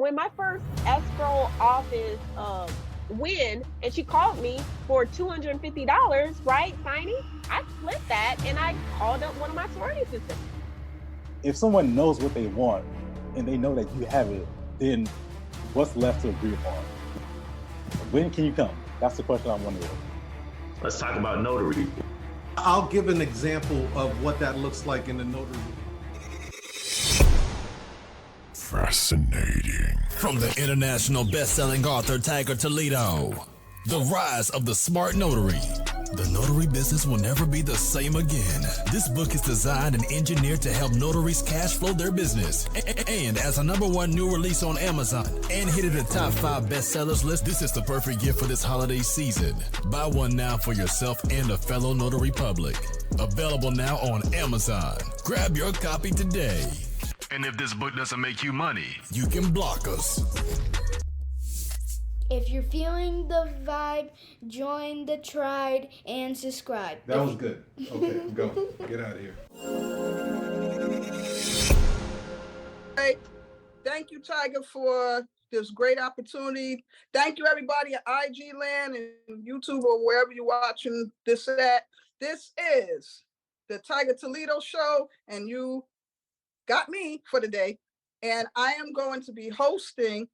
when my first escrow office win, and she called me for $250, right, signing, I flipped that and I called up one of my sorority sisters. If someone knows what they want and they know that you have it, then what's left to agree upon? When can you come? That's the question I'm wondering. Let's talk about Notary. I'll give an example of what that looks like in the Notary. Fascinating. From the international best-selling author Tiger Toledo, The Rise of the Smart Notary. The notary business will never be the same again. This book is designed and engineered to help notaries cash flow their business. And as a #1 new release on Amazon and hit the top 5 bestsellers list, this is the perfect gift for this holiday season. Buy one now for yourself and a fellow notary public. Available now on Amazon. Grab your copy today. And if this book doesn't make you money, you can block us. If you're feeling the vibe, join the tribe and subscribe. That was good. Okay, go. Get out of here. Hey, thank you, Tiger, for this great opportunity. Thank you, everybody at IG Land and YouTube or wherever you're watching this at. This is the Tiger Toledo Show, and you got me for the day. And I am going to be hosting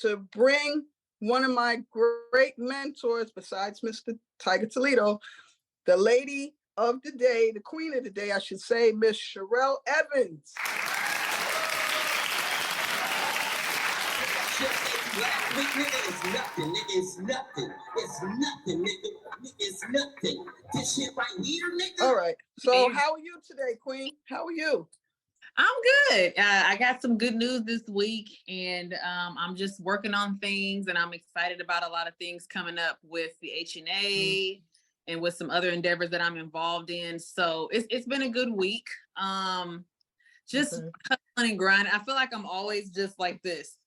to bring one of my great mentors, besides Mr. Tiger Toledo, the lady of the day, the queen of the day, I should say, Miss Sharelle Evans. It's nothing, nigga. It's nothing. It's nothing, nigga. It's nothing. This shit right here, nigga. All right. So how are you today, Queen? How are you? I'm good. I got some good news this week, and I'm just working on things, and I'm excited about a lot of things coming up with the HNA and with some other endeavors that I'm involved in. So it's been a good week. Just hustling and grinding. I feel like I'm always just like this.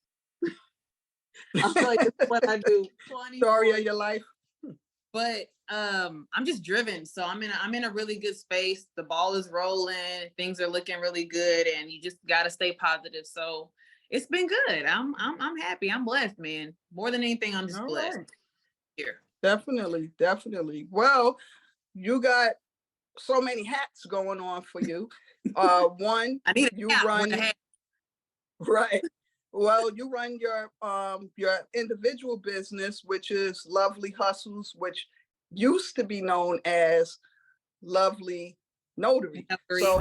I feel like it's what I do. Story of your life. But I'm just driven. So I'm in a really good space. The ball is rolling. Things are looking really good, and you just got to stay positive. So it's been good. I'm happy. I'm blessed, man. More than anything, I'm just blessed. Right. Here. Definitely. Well, you got so many hats going on for you. One, I need you run right. Well, you run your individual business, which is Lovely Hustles, which used to be known as Lovely Notary. So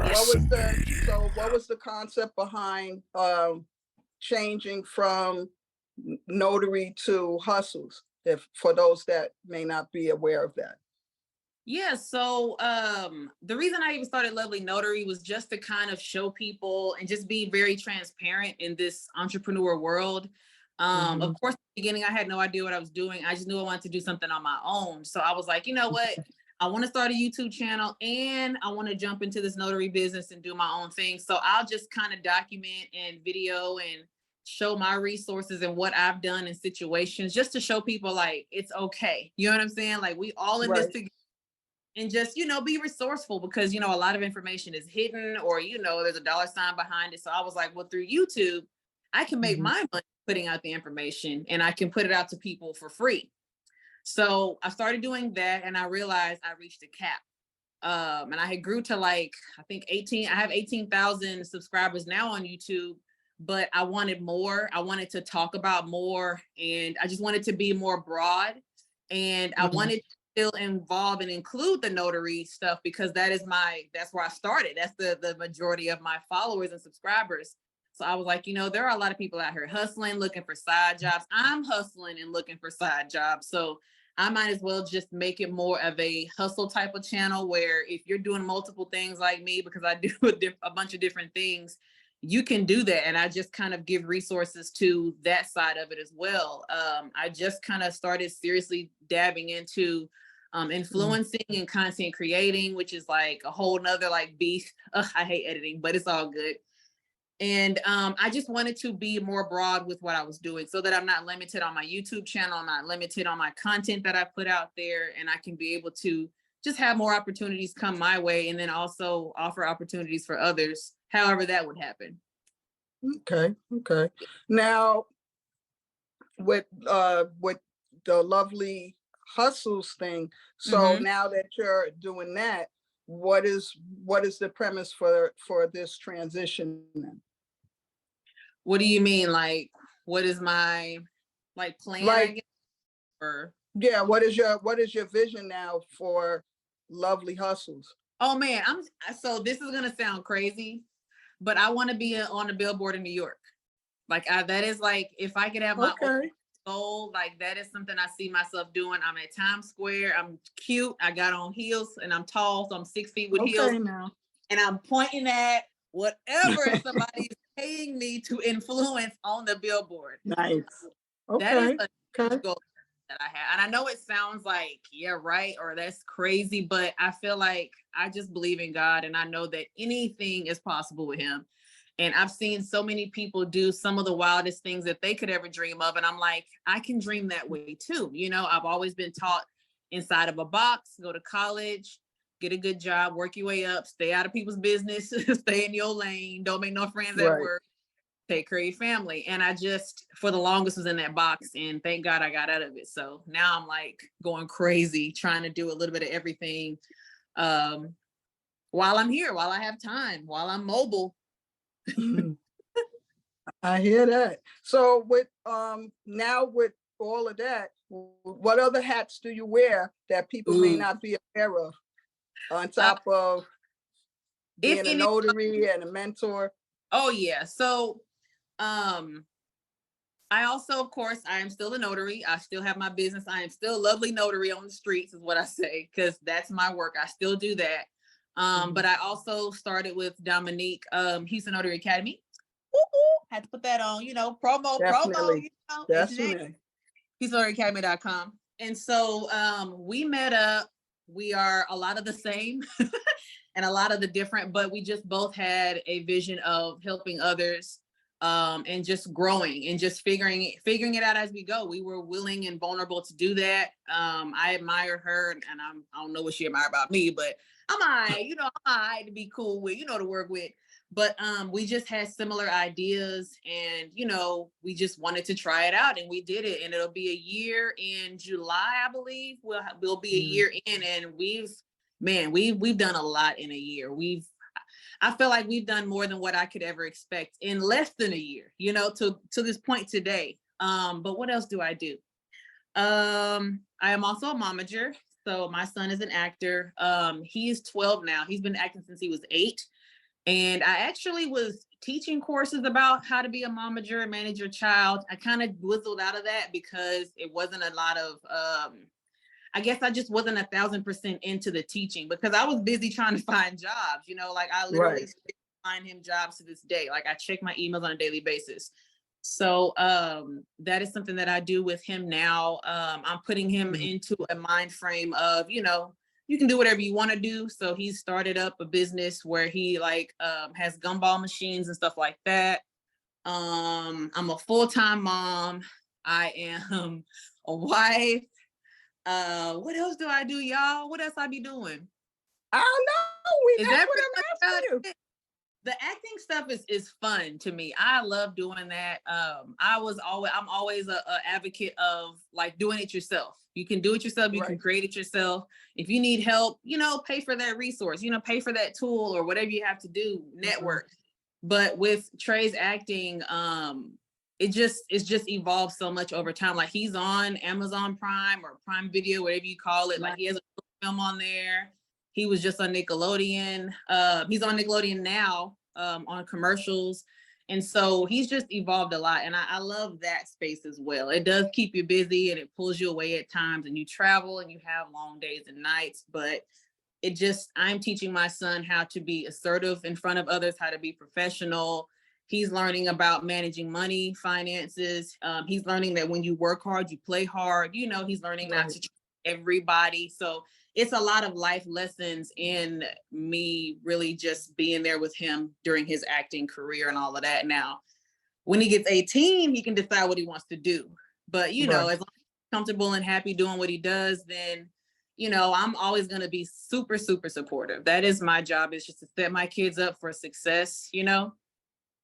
what was the concept behind changing from Notary to Hustles, if for those that may not be aware of that? Yeah, so the reason I even started Lovely Notary was just to kind of show people and just be very transparent in this entrepreneur world. Of course, in the beginning, I had no idea what I was doing. I just knew I wanted to do something on my own. So I was like, you know what? I want to start a YouTube channel, and I want to jump into this notary business and do my own thing. So I'll just kind of document and video and show my resources and what I've done in situations, just to show people like it's okay. You know what I'm saying? Like we all in this together. And just, be resourceful, because, a lot of information is hidden, or, there's a dollar sign behind it. So I was like, well, through YouTube, I can make my money putting out the information, and I can put it out to people for free. So I started doing that, and I realized I reached a cap. And I had grew to I have 18,000 subscribers now on YouTube, but I wanted more. I wanted to talk about more, and I just wanted to be more broad, and I wanted still involve and include the notary stuff, because that's where I started. That's the majority of my followers and subscribers. So I was like, there are a lot of people out here hustling, looking for side jobs. I'm hustling and looking for side jobs. So I might as well just make it more of a hustle type of channel, where if you're doing multiple things like me, because I do a bunch of different things, you can do that. And I just kind of give resources to that side of it as well. I just kind of started seriously dabbing into influencing and content creating, which is like a whole nother beast. I hate editing, but it's all good. And I just wanted to be more broad with what I was doing, so that I'm not limited on my YouTube channel. I'm not limited on my content that I put out there, and I can be able to just have more opportunities come my way, and then also offer opportunities for others, however that would happen. Okay. Now, with the Lovely Hustles thing. So now that you're doing that, what is the premise for this transition then? What do you mean? Like, what is my plan? I Like, guess, or yeah, what is your vision now for Lovely Hustles? oh man, so this is gonna sound crazy, but I want to be on a billboard in New York. Like that is like, if I could have my own goal, like that is something I see myself doing. I'm at Times Square. I'm cute. I got on heels and I'm tall, so I'm 6 feet with heels. Now. And I'm pointing at whatever somebody's paying me to influence on the billboard. Nice. That is a goal that I have. And I know it sounds like, yeah, right, or that's crazy, but I feel like I just believe in God and I know that anything is possible with him. And I've seen so many people do some of the wildest things that they could ever dream of. And I'm like, I can dream that way too. You know, I've always been taught inside of a box, go to college, get a good job, work your way up, stay out of people's business, stay in your lane, don't make no friends at work, take care of your family. And I just, for the longest, was in that box, and thank God I got out of it. So now I'm like going crazy, trying to do a little bit of everything while I'm here, while I have time, while I'm mobile. I hear that. So with now with all of that, what other hats do you wear that people may not be aware of, on top of being a notary and a mentor? Oh yeah. So I also, of course, I am still a notary. I still have my business. I am still Lovely Notary on the streets is what I say, because that's my work. I still do that. But I also started with Dominique, Houston Notary Academy. Had to put that on, you know, promo, you know, Definitely. HoustonNotaryAcademy.com. And so we met up. We are a lot of the same and a lot of the different, but we just both had a vision of helping others and just growing and just figuring it out as we go. We were willing and vulnerable to do that. I admire her, and I don't know what she admire about me, but I'm alright to be cool with, to work with. But we just had similar ideas, and we just wanted to try it out, and we did it. And it'll be a year in July, I believe. We'll be a year in, and we've done a lot in a year. I feel like we've done more than what I could ever expect in less than a year, to this point today. But what else do I do? I am also a momager. So my son is an actor. He is 12 now. He's been acting since he was 8. And I actually was teaching courses about how to be a momager and manage your child. I kind of dwizzled out of that because it wasn't a lot of, I guess I just wasn't 1,000% into the teaching, because I was busy trying to find jobs, like I literally find him jobs to this day. Like I check my emails on a daily basis. So that is something that I do with him now. I'm putting him into a mind frame of, you can do whatever you want to do. So he started up a business where he has gumball machines and stuff like that. I'm a full-time mom. I am a wife. What else do I do, y'all? What else I be doing? I don't know. That's what I'm asking you. The acting stuff is fun to me. I love doing that. I'm always a advocate of doing it yourself. You can do it yourself. You can create it yourself. If you need help, pay for that resource, pay for that tool or whatever you have to do, network. But with Trey's acting, it's just evolved so much over time. Like he's on Amazon Prime or Prime Video, whatever you call it. Like he has a film on there. He was just on Nickelodeon. He's on Nickelodeon now on commercials. And so he's just evolved a lot. And I love that space as well. It does keep you busy and it pulls you away at times, and you travel and you have long days and nights. But I'm teaching my son how to be assertive in front of others, how to be professional. He's learning about managing money, finances. He's learning that when you work hard, you play hard. He's learning not to treat everybody. So it's a lot of life lessons in me really just being there with him during his acting career and all of that. Now, when he gets 18, he can decide what he wants to do. But, as long as he's comfortable and happy doing what he does, then, I'm always going to be super, super supportive. That is my job, is just to set my kids up for success,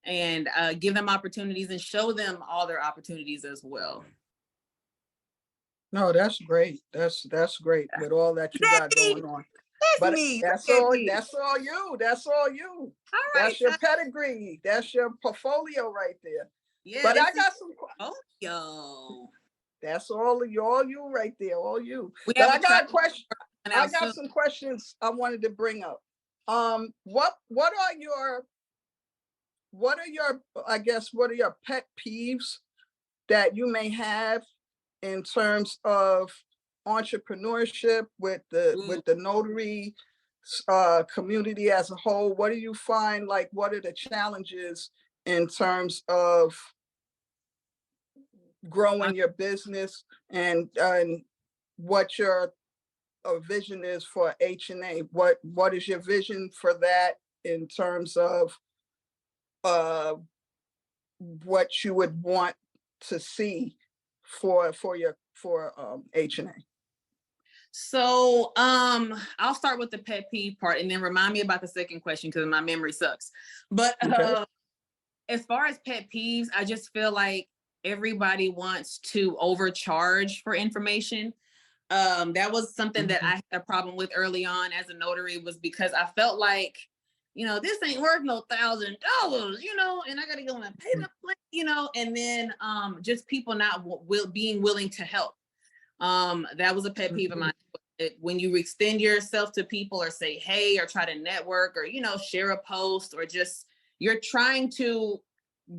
and give them opportunities and show them all their opportunities as well. No, that's great. That's great with all that you got going on. That's But me. that's Look at all. me. That's all you. That's all you. All That's right. your pedigree. That's your portfolio right there. Yeah, But I this got some. is yo. That's all you right there. All you. We But have I a got a question. coming I out got soon. some questions I wanted to bring up. What are your I guess what are your pet peeves that you may have in terms of entrepreneurship with the notary community as a whole? What do you find, like, what are the challenges in terms of growing your business, and what your vision is for HNA? What is your vision for that in terms of what you would want to see for HNA? So I'll start with the pet peeve part and then remind me about the second question because my memory sucks. But Okay. as far as pet peeves, I just feel like everybody wants to overcharge for information. That was something that I had a problem with early on as a notary, was because I felt like, this ain't worth no $1,000, and I got to go on a payment plan, and then just people not being willing to help. That was a pet peeve of mine. When you extend yourself to people or say, hey, or try to network or, share a post, or just you're trying to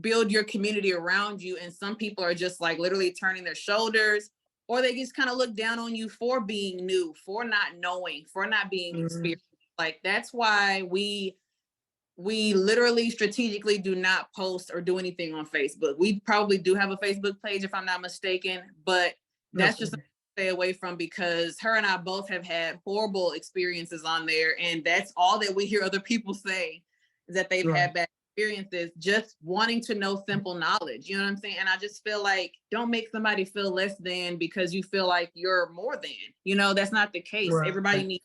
build your community around you. And some people are just like literally turning their shoulders, or they just kind of look down on you for being new, for not knowing, for not being experienced. Like, that's why we literally strategically do not post or do anything on Facebook. We probably do have a Facebook page if I'm not mistaken, but that's just something to stay away from, because her and I both have had horrible experiences on there. And that's all that we hear other people say, is that they've had bad experiences just wanting to know simple knowledge. You know what I'm saying? And I just feel like, don't make somebody feel less than because you feel like you're more than. That's not the case. Everybody needs,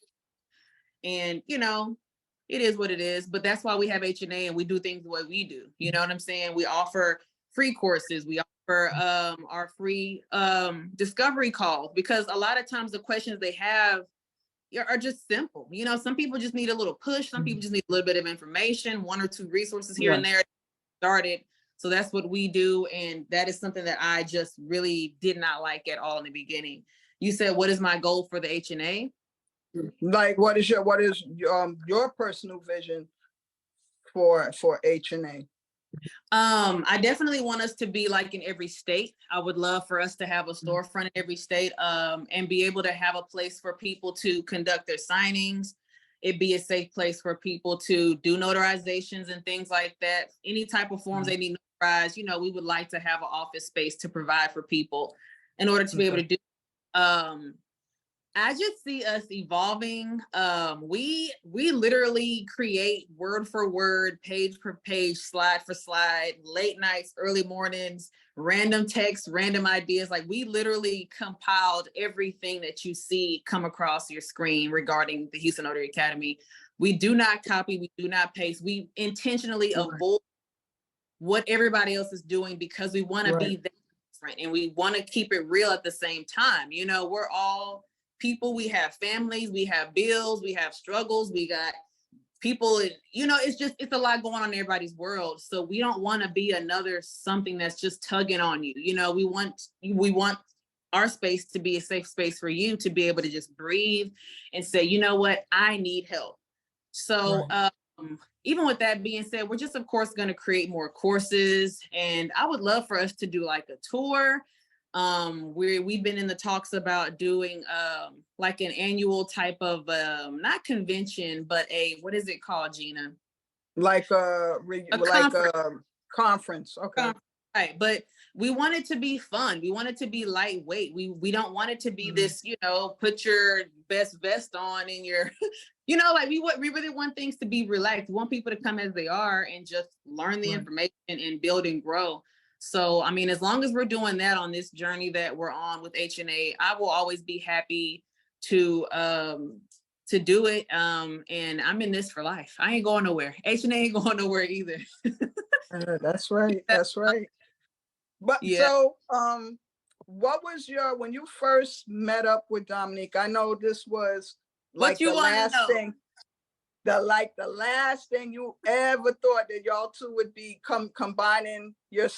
and it is what it is. But that's why we have HNA and we do things the way we do. You know what I'm saying? We offer free courses. We offer our free discovery calls, because a lot of times the questions they have are just simple. Some people just need a little push. Some people just need a little bit of information, 1 or 2 resources here and there started. So that's what we do. And that is something that I just really did not like at all in the beginning. You said, what is my goal for the HNA? Like, what is your personal vision for HNA? I definitely want us to be like in every state. I would love for us to have a storefront in every state, and be able to have a place for people to conduct their signings. It'd be a safe place for people to do notarizations and things like that. Any type of forms they need notarized, we would like to have an office space to provide for people in order to be able to do. I just see us evolving. We literally create word for word, page per page, slide for slide, late nights, early mornings, random texts, random ideas. Like, we literally compiled everything that you see come across your screen regarding the Houston Notary Academy. We do not copy, we do not paste. We intentionally avoid what everybody else is doing, because we want to be different, and we want to keep it real at the same time. We're all people, we have families, we have bills, we have struggles, we got people, it's a lot going on in everybody's world. So we don't want to be another something that's just tugging on you. We want our space to be a safe space for you to be able to just breathe and say, you know what, I need help. So even with that being said, we're just, of course, going to create more courses, and I would love for us to do like a tour. We've been in the talks about doing like an annual type of not convention, but what is it called, Gina? Like a conference. Okay. Right, but we want it to be fun. We want it to be lightweight. We don't want it to be this, put your best vest on and your, like we really want things to be relaxed. We want people to come as they are and just learn the information and build and grow. So, as long as we're doing that on this journey that we're on with HNA, I will always be happy to do it. And I'm in this for life. I ain't going nowhere. HNA ain't going nowhere either. That's right. That's right. But so, what was your, when you first met up with Dominique? I know this was What like you the want to last know? thing, the last thing you ever thought that y'all two would be combining your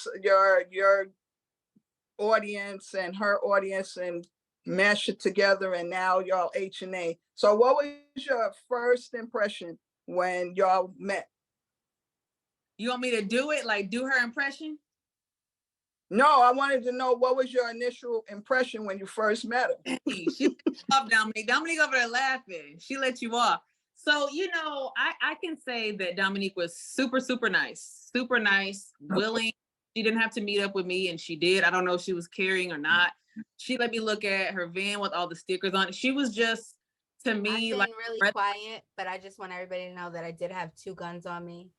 audience and her audience and mash it together, and now y'all HNA. So what was your first impression when y'all met? You want me to do it? Like do her impression? No, I wanted to know what was your initial impression when you first met her? She let you off, Dominique. Dominique over there laughing. She let you off. So, you know, I can say that Dominique was super, super nice, willing. She didn't have to meet up with me, and she did. I don't know if she was carrying or not. She let me look at her van with all the stickers on it. She was just, to me, I've like been really quiet, but I just want everybody to know that I did have 2 guns on me.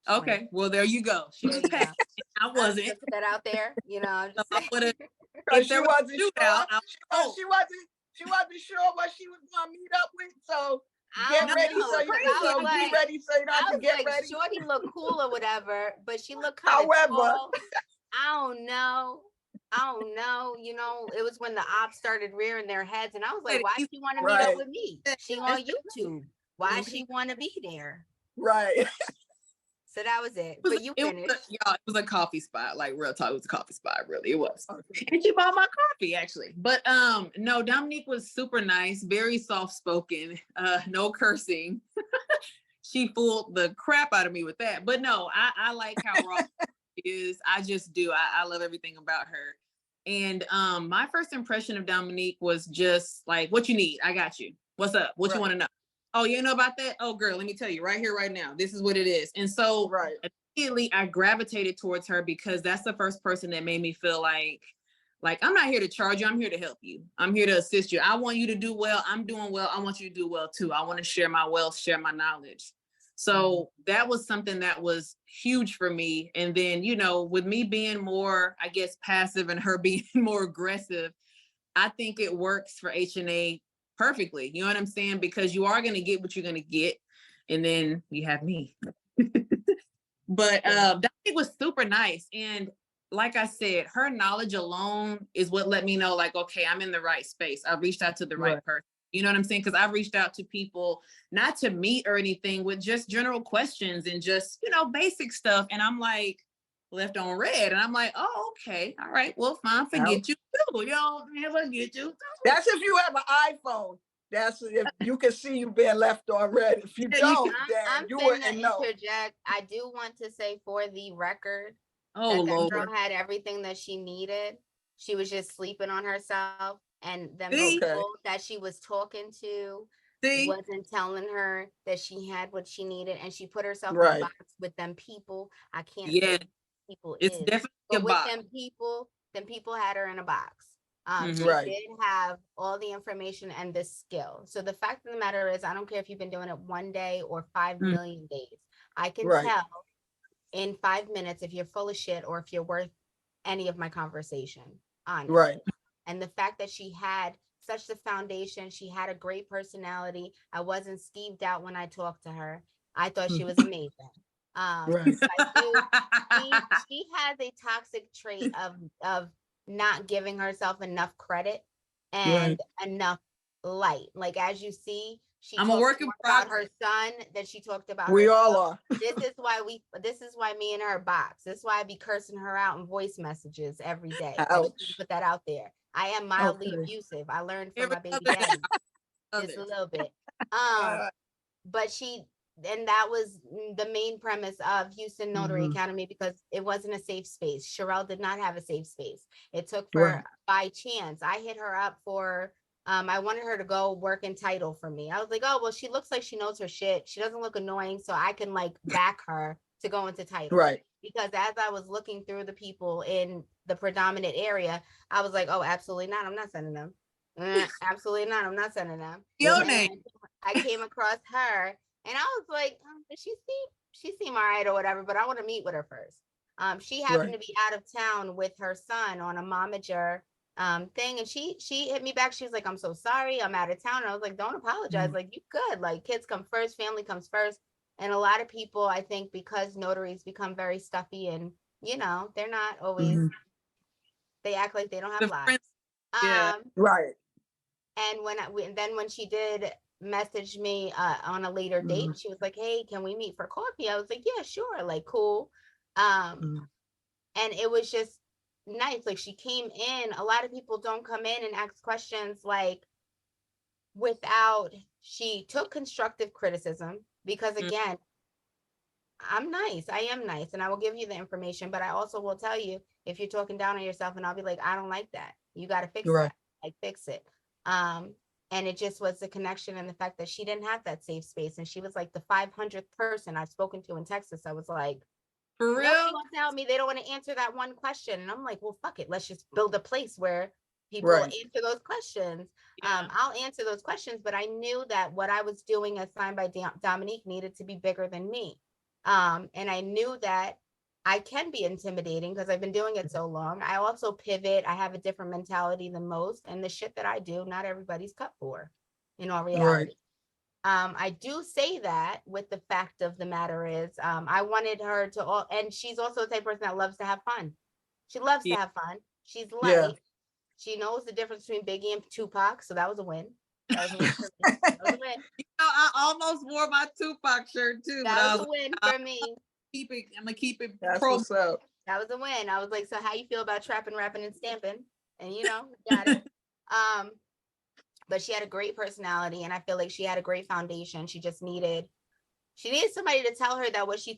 Okay, well, there you go. She was packed. I wasn't. Put that out there, you know. I'm just saying. She wasn't sure. She wasn't sure what she was gonna meet up with. So get ready, so you don't have to get ready. Shorty looked cool or whatever, but she looked kind of However, tall. I don't know. You know, it was when the ops started rearing their heads, and I was like, why she want to meet up with me? She on YouTube. Why she want to be there? Right. So that was it. But you finished. It was a coffee spot. Like real talk, it was a coffee spot. Really, it was. And she bought my coffee actually. But no, Dominique was super nice, very soft spoken, no cursing. She fooled the crap out of me with that. But no, I like how raw she is. I just do. I love everything about her. And my first impression of Dominique was just like, what you need, I got you. What's up? What you want to know? Oh, you know about that? Oh, girl, let me tell you right here, right now. This is what it is. And so immediately I gravitated towards her because that's the first person that made me feel like I'm not here to charge you. I'm here to help you. I'm here to assist you. I want you to do well. I'm doing well. I want you to do well too. I want to share my wealth, share my knowledge. So that was something that was huge for me. And then, you know, with me being more, I guess, passive and her being more aggressive, I think it works for HNA perfectly. You know what I'm saying? Because you are going to get what you're going to get. And then you have me. But Dominique was super nice. And like I said, her knowledge alone is what let me know, like, okay, I'm in the right space. I reached out to the right person. You know what I'm saying? Because I've reached out to people, not to meet or anything, with just general questions and just, you know, basic stuff. And I'm like, left on red. And I'm like, oh, okay. All right. Well, fine. Forget you too. You know, forget you too. That's if you have an iPhone. That's if you can see you being left on red. If you don't, then you wouldn't know. Interject. I do want to say for the record, that girl had everything that she needed. She was just sleeping on herself. And them people that she was talking to wasn't telling her that she had what she needed, and she put herself in a box with them people. I can't say people it's definitely but a with box. them people had her in a box. She did have all the information and the skill. So the fact of the matter is, I don't care if you've been doing it 1 day or 5 million days. I can tell in 5 minutes if you're full of shit or if you're worth any of my conversation. Honestly. And the fact that she had such the foundation, she had a great personality. I wasn't skeeved out when I talked to her. I thought she was amazing. She has a toxic trait of not giving herself enough credit and enough light. Like as you see, she talked about her son that she talked about. We all are. This is why me and her box. This is why I be cursing her out in voice messages every day. I just need to put that out there. I am mildly abusive. I learned from my baby daddy just a little bit. But and that was the main premise of Houston Notary Academy, because it wasn't a safe space. Sharelle did not have a safe space. It took for by chance. I hit her up for I wanted her to go work in title for me. I was like, oh, well, she looks like she knows her shit. She doesn't look annoying, so I can like back her to go into title. Because as I was looking through the people in the predominant area, I was like, oh, absolutely not. I'm not sending them. Absolutely not. I'm not sending them. Your name. I came across her and I was like, she seemed all right or whatever, but I want to meet with her first. She happened to be out of town with her son on a momager thing. And she hit me back. She was like, I'm so sorry. I'm out of town. And I was like, don't apologize. Like, you good. Like, kids come first. Family comes first. And a lot of people, I think, because notaries become very stuffy and, you know, they're not always They act like they don't have lives. Yeah. Right. And when she did message me on a later date, she was like, "Hey, can we meet for coffee?" I was like, "Yeah, sure." Like, cool. And it was just nice. Like, she came in. A lot of people don't come in and ask questions like she took constructive criticism, because again, I'm nice. I am nice, and I will give you the information, but I also will tell you if you're talking down on yourself, and I'll be like, I don't like that. You got to fix that. Like, fix it. And it just was the connection and the fact that she didn't have that safe space, and she was like the 500th person I've spoken to in Texas. I was like, for real? Nobody will tell me they don't want to answer that one question, and I'm like, well, fuck it. Let's just build a place where people answer those questions. I'll answer those questions, but I knew that what I was doing as signed by Dominique needed to be bigger than me. And I knew that I can be intimidating because I've been doing it so long. I also pivot. I have a different mentality than most. And the shit that I do, not everybody's cut for, in all reality. I do say that with the fact of the matter is, I wanted her to and she's also the type of person that loves to have fun. She loves to have fun. She's light. She knows the difference between Biggie and Tupac. So that was a win. That was a win for me. That was a win. I almost wore my Tupac shirt too. That was a win for me. I'm gonna keep it. That's what's up. That was a win. I was like, so how you feel about trapping, rapping, and stamping? And got it. But she had a great personality, and I feel like she had a great foundation. She needed somebody to tell her that what she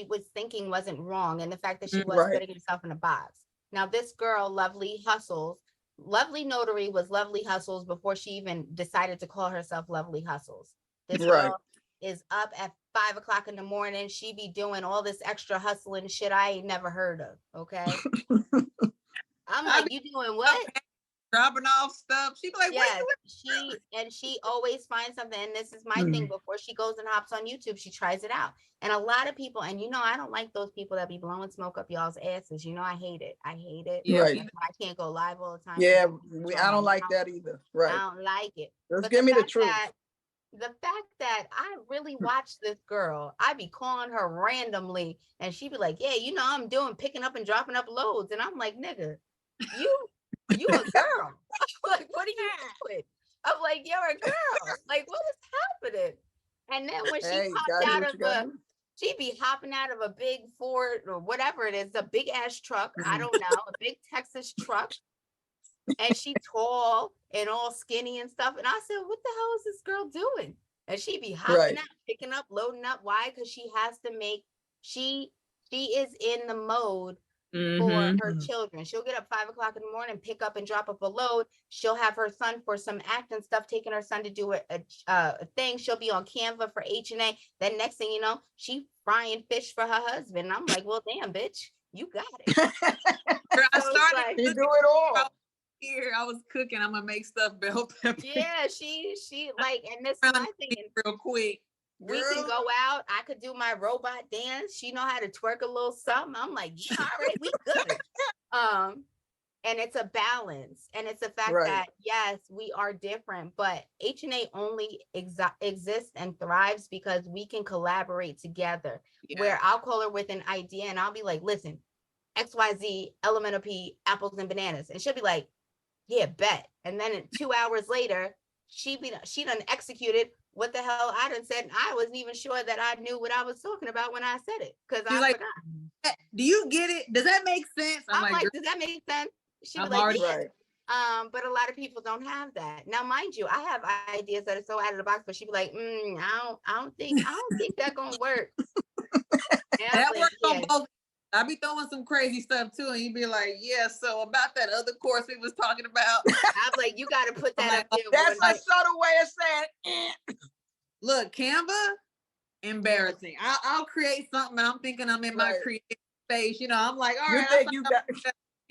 was thinking wasn't wrong, and the fact that she was putting herself in a box. Now, this girl, Lovely Notary, was Lovely Hustles before she even decided to call herself Lovely Hustles. This girl is up at 5 o'clock in the morning. She be doing all this extra hustling shit I ain't never heard of. Okay. I'm like, you doing what? Dropping off stuff. She be like, yes, she always finds something. And this is my thing. Before she goes and hops on YouTube, she tries it out. And a lot of people, and I don't like those people that be blowing smoke up y'all's asses. I hate it. I hate it. Right. I can't go live all the time. Yeah, I don't like that either. Right. I don't like it. Just give me the truth. The fact that I really watch this girl, I be calling her randomly, and she be like, "Yeah, I'm picking up and dropping up loads," and I'm like, "Nigga, you a girl." Like, what are you doing? I'm like, "You're a girl. Like, what is happening?" And then when she she be hopping out of a big Ford or whatever it is, a big ass truck. I don't know, a big Texas truck. And she tall and all skinny and stuff. And I said, what the hell is this girl doing? And she be hopping out, picking up, loading up. Why? Because she has to she is in the mode for her children. She'll get up 5 o'clock in the morning, pick up and drop up a load. She'll have her son for some acting stuff, taking her son to do a thing. She'll be on Canva for HNA. Then next thing you know, she frying fish for her husband. And I'm like, well, damn, bitch, you got it. I started to do it all. Here I was cooking. I'm gonna make stuff bell pepper. Yeah, she like, and this is my thing. Real quick. We can go out. I could do my robot dance. She know how to twerk a little something. I'm like, yeah, all right, we good. And it's a balance, and it's the fact that yes, we are different, but HNA only exists and thrives because we can collaborate together. Yeah. Where I'll call her with an idea, and I'll be like, listen, XYZ, elemental P, apples and bananas, and she'll be like, yeah, bet. And then 2 hours later, she done executed what the hell I done said. And I wasn't even sure that I knew what I was talking about when I said it. Because I forgot. Do you get it? Does that make sense? I'm like, does that make sense? She was like, but a lot of people don't have that. Now, mind you, I have ideas that are so out of the box, but she'd be like, I don't think that's gonna work. That works on both. I be throwing some crazy stuff too, and you'd be like, yeah, so about that other course we was talking about. I'm like, you got to put that up there. That's a subtle way of saying, Look, Canva, embarrassing. I'll create something, and I'm thinking I'm in my creative space. I'm like, all right, I got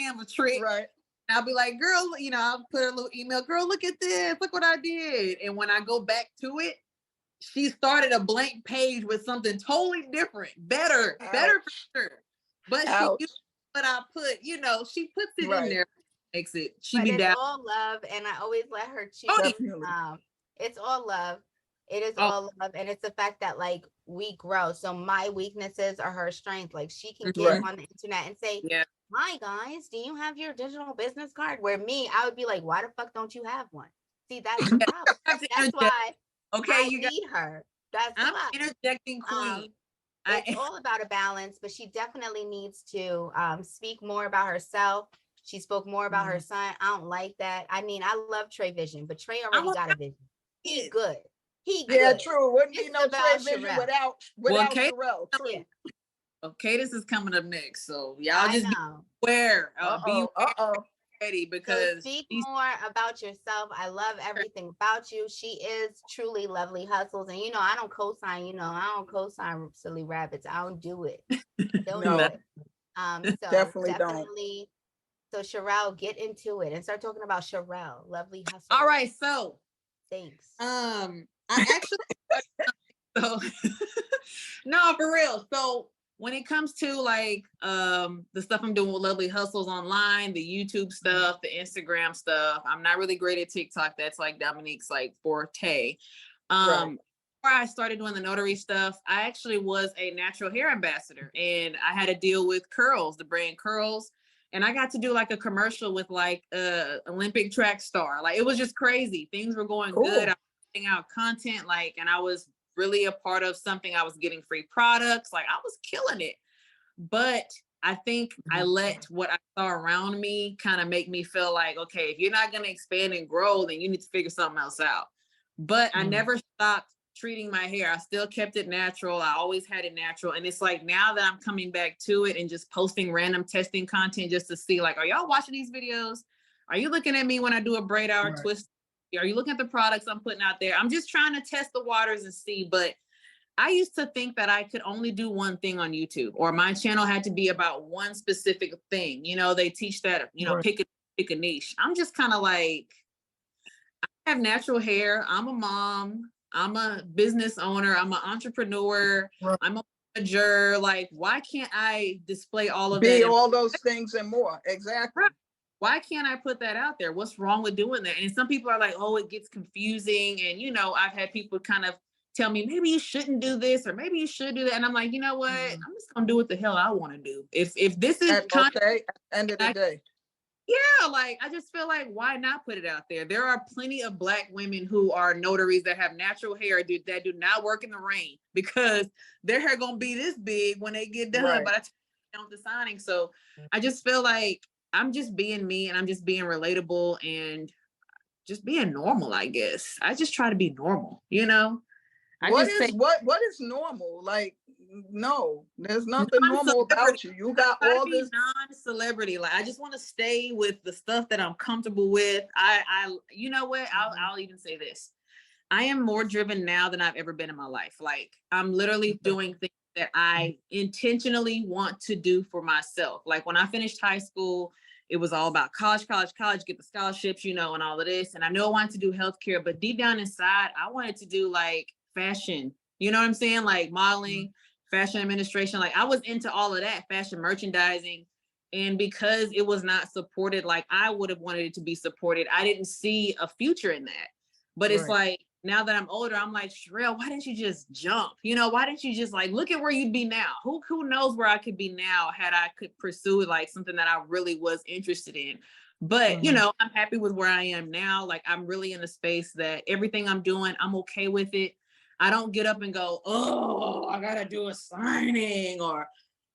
Canva trick. Right. And I'll be like, girl, I'll put a little email, girl, look at this, look what I did. And when I go back to it, she started a blank page with something totally different, better for sure. But she used what I put, she puts it in there, makes it. But it's all love, and I always let her choose. It's all love. It is all love, and it's the fact that like we grow. So my weaknesses are her strength. Like she can get on the internet and say, "Hi guys, do you have your digital business card?" Where me, I would be like, "Why the fuck don't you have one?" See, that's the problem. That's why I need her. That's I'm why. interjecting queen. It's all about a balance, but she definitely needs to speak more about herself. She spoke more about her son. I don't like that. I mean, I love Trey Vision, but Trey already got a vision. He good. He good. True. Wouldn't be It's no about Trey Vision Sharelle. without Sharelle. True. Yeah. Okay, this is coming up next, so y'all just know. be aware. Be ready So because speak more about yourself. I love everything about you. She is truly lovely hustles, and you know I don't co-sign. You know I don't co-sign silly rabbits. I don't do it. Don't do it. So definitely. So Sharelle, get into it and start talking about Sharelle, lovely hustle. All right, so thanks. I actually so no, for real. So when it comes to like the stuff I'm doing with Lovely Hustles online, the YouTube stuff, the Instagram stuff, I'm not really great at TikTok. That's like Dominique's like forte. Before I started doing the notary stuff, I actually was a natural hair ambassador, and I had a deal with Curls, the brand Curls, and I got to do like a commercial with like Olympic track star. Like it was just crazy. Things were going good. I was putting out content, like, and I was really a part of something. I was getting free products, like I was killing it. But I think I let what I saw around me kind of make me feel like, okay, if you're not going to expand and grow, then you need to figure something else out. But I never stopped treating my hair. I still kept it natural. I always had it natural. And it's like now that I'm coming back to it and just posting random testing content just to see like, are y'all watching these videos? Are you looking at me when I do a braid out or twist? Are you looking at the products I'm putting out there? I'm just trying to test the waters and see. But I used to think that I could only do one thing on YouTube, or my channel had to be about one specific thing. You know, they teach that, you know, pick a niche. I'm just kind of like, I have natural hair. I'm a mom. I'm a business owner. I'm an entrepreneur. I'm a manager. Like, why can't I display all of that? Be all those things and more. Exactly. Why can't I put that out there? What's wrong with doing that? And some people are like, oh, it gets confusing. And, you know, I've had people kind of tell me, maybe you shouldn't do this, or maybe you should do that. And I'm like, you know what? I'm just going to do what the hell I want to do. If this is at the end of the day. Yeah, like, I just feel like, why not put it out there? There are plenty of Black women who are notaries that have natural hair that do not work in the rain, because their hair going to be this big when they get done. But I don't the signing. So I just feel like I'm just being me, and I'm just being relatable and just being normal, I guess. I just try to be normal, you know? What is normal? Like, no, there's nothing normal about you. You got all this non-celebrity. Like, I just want to stay with the stuff that I'm comfortable with. I you know what? I'll even say this. I am more driven now than I've ever been in my life. Like, I'm literally doing things that I intentionally want to do for myself. Like, when I finished high school, it was all about college, get the scholarships, you know, and all of this. And I know I wanted to do healthcare, but deep down inside, I wanted to do like fashion, you know what I'm saying? Like modeling, fashion administration. Like, I was into all of that, fashion merchandising. And because it was not supported like I would have wanted it to be supported, I didn't see a future in that. But it's like, now that I'm older, I'm like, Sharelle, why didn't you just jump? You know, why didn't you just like, look at where you'd be now? Who knows where I could be now had I could pursue like something that I really was interested in. But, you know, I'm happy with where I am now. Like, I'm really in a space that everything I'm doing, I'm okay with it. I don't get up and go, oh, I gotta do a signing, or,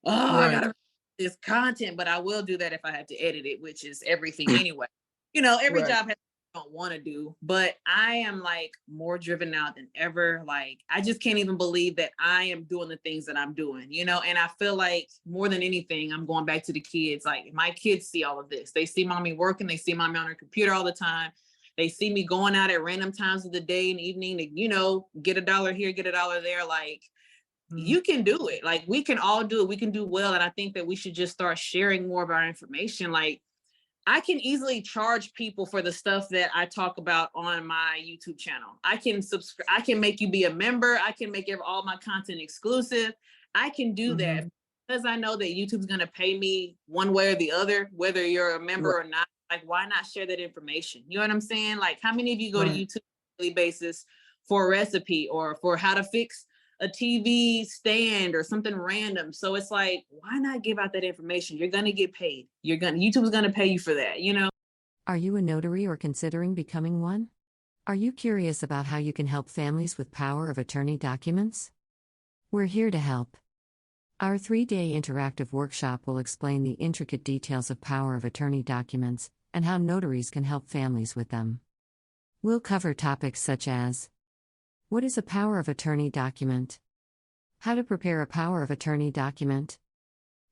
oh, I gotta do this content. But I will do that if I had to edit it, which is everything anyway. You know, every job has don't want to do, but I am like more driven now than ever. Like, I just can't even believe that I am doing the things that I'm doing, you know? And I feel like more than anything, I'm going back to the kids. Like, my kids see all of this. They see mommy working. They see mommy on her computer all the time. They see me going out at random times of the day and evening to, you know, get $1 here, get $1 there. Like, you can do it. Like, we can all do it. We can do well. And I think that we should just start sharing more of our information. Like, I can easily charge people for the stuff that I talk about on my YouTube channel. I can subscribe. I can make you be a member. I can make all my content exclusive. I can do that because I know that YouTube's going to pay me one way or the other, whether you're a member or not. Like, why not share that information? You know what I'm saying? Like, how many of you go to YouTube on a daily basis, for a recipe or for how to fix a TV stand or something random. So it's like, why not give out that information? You're going to get paid. YouTube's going to pay you for that, you know? Are you a notary or considering becoming one? Are you curious about how you can help families with power of attorney documents? We're here to help. Our 3-day interactive workshop will explain the intricate details of power of attorney documents and how notaries can help families with them. We'll cover topics such as: what is a power of attorney document? How to prepare a power of attorney document?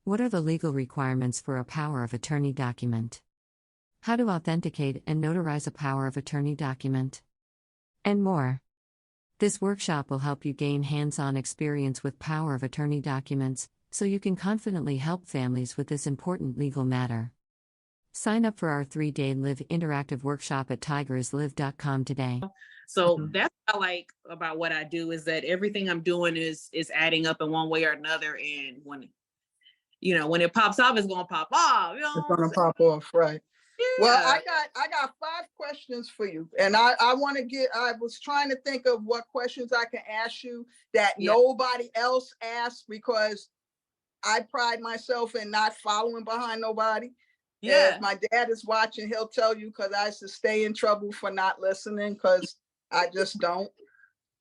What are the legal requirements for a power of attorney document? How to authenticate and notarize a power of attorney document? And more. This workshop will help you gain hands-on experience with power of attorney documents, so you can confidently help families with this important legal matter. Sign up for our 3-day live interactive workshop at tigerislive.com today. So that's what I like about what I do, is that everything I'm doing is adding up in one way or another. And when it pops off, it's gonna pop off. You know, it's gonna pop off, right? Yeah. Well, I got 5 questions for you, and I was trying to think of what questions I can ask you that nobody else asked, because I pride myself in not following behind nobody. Yeah. If my dad is watching, he'll tell you, because I used to stay in trouble for not listening, because I just don't.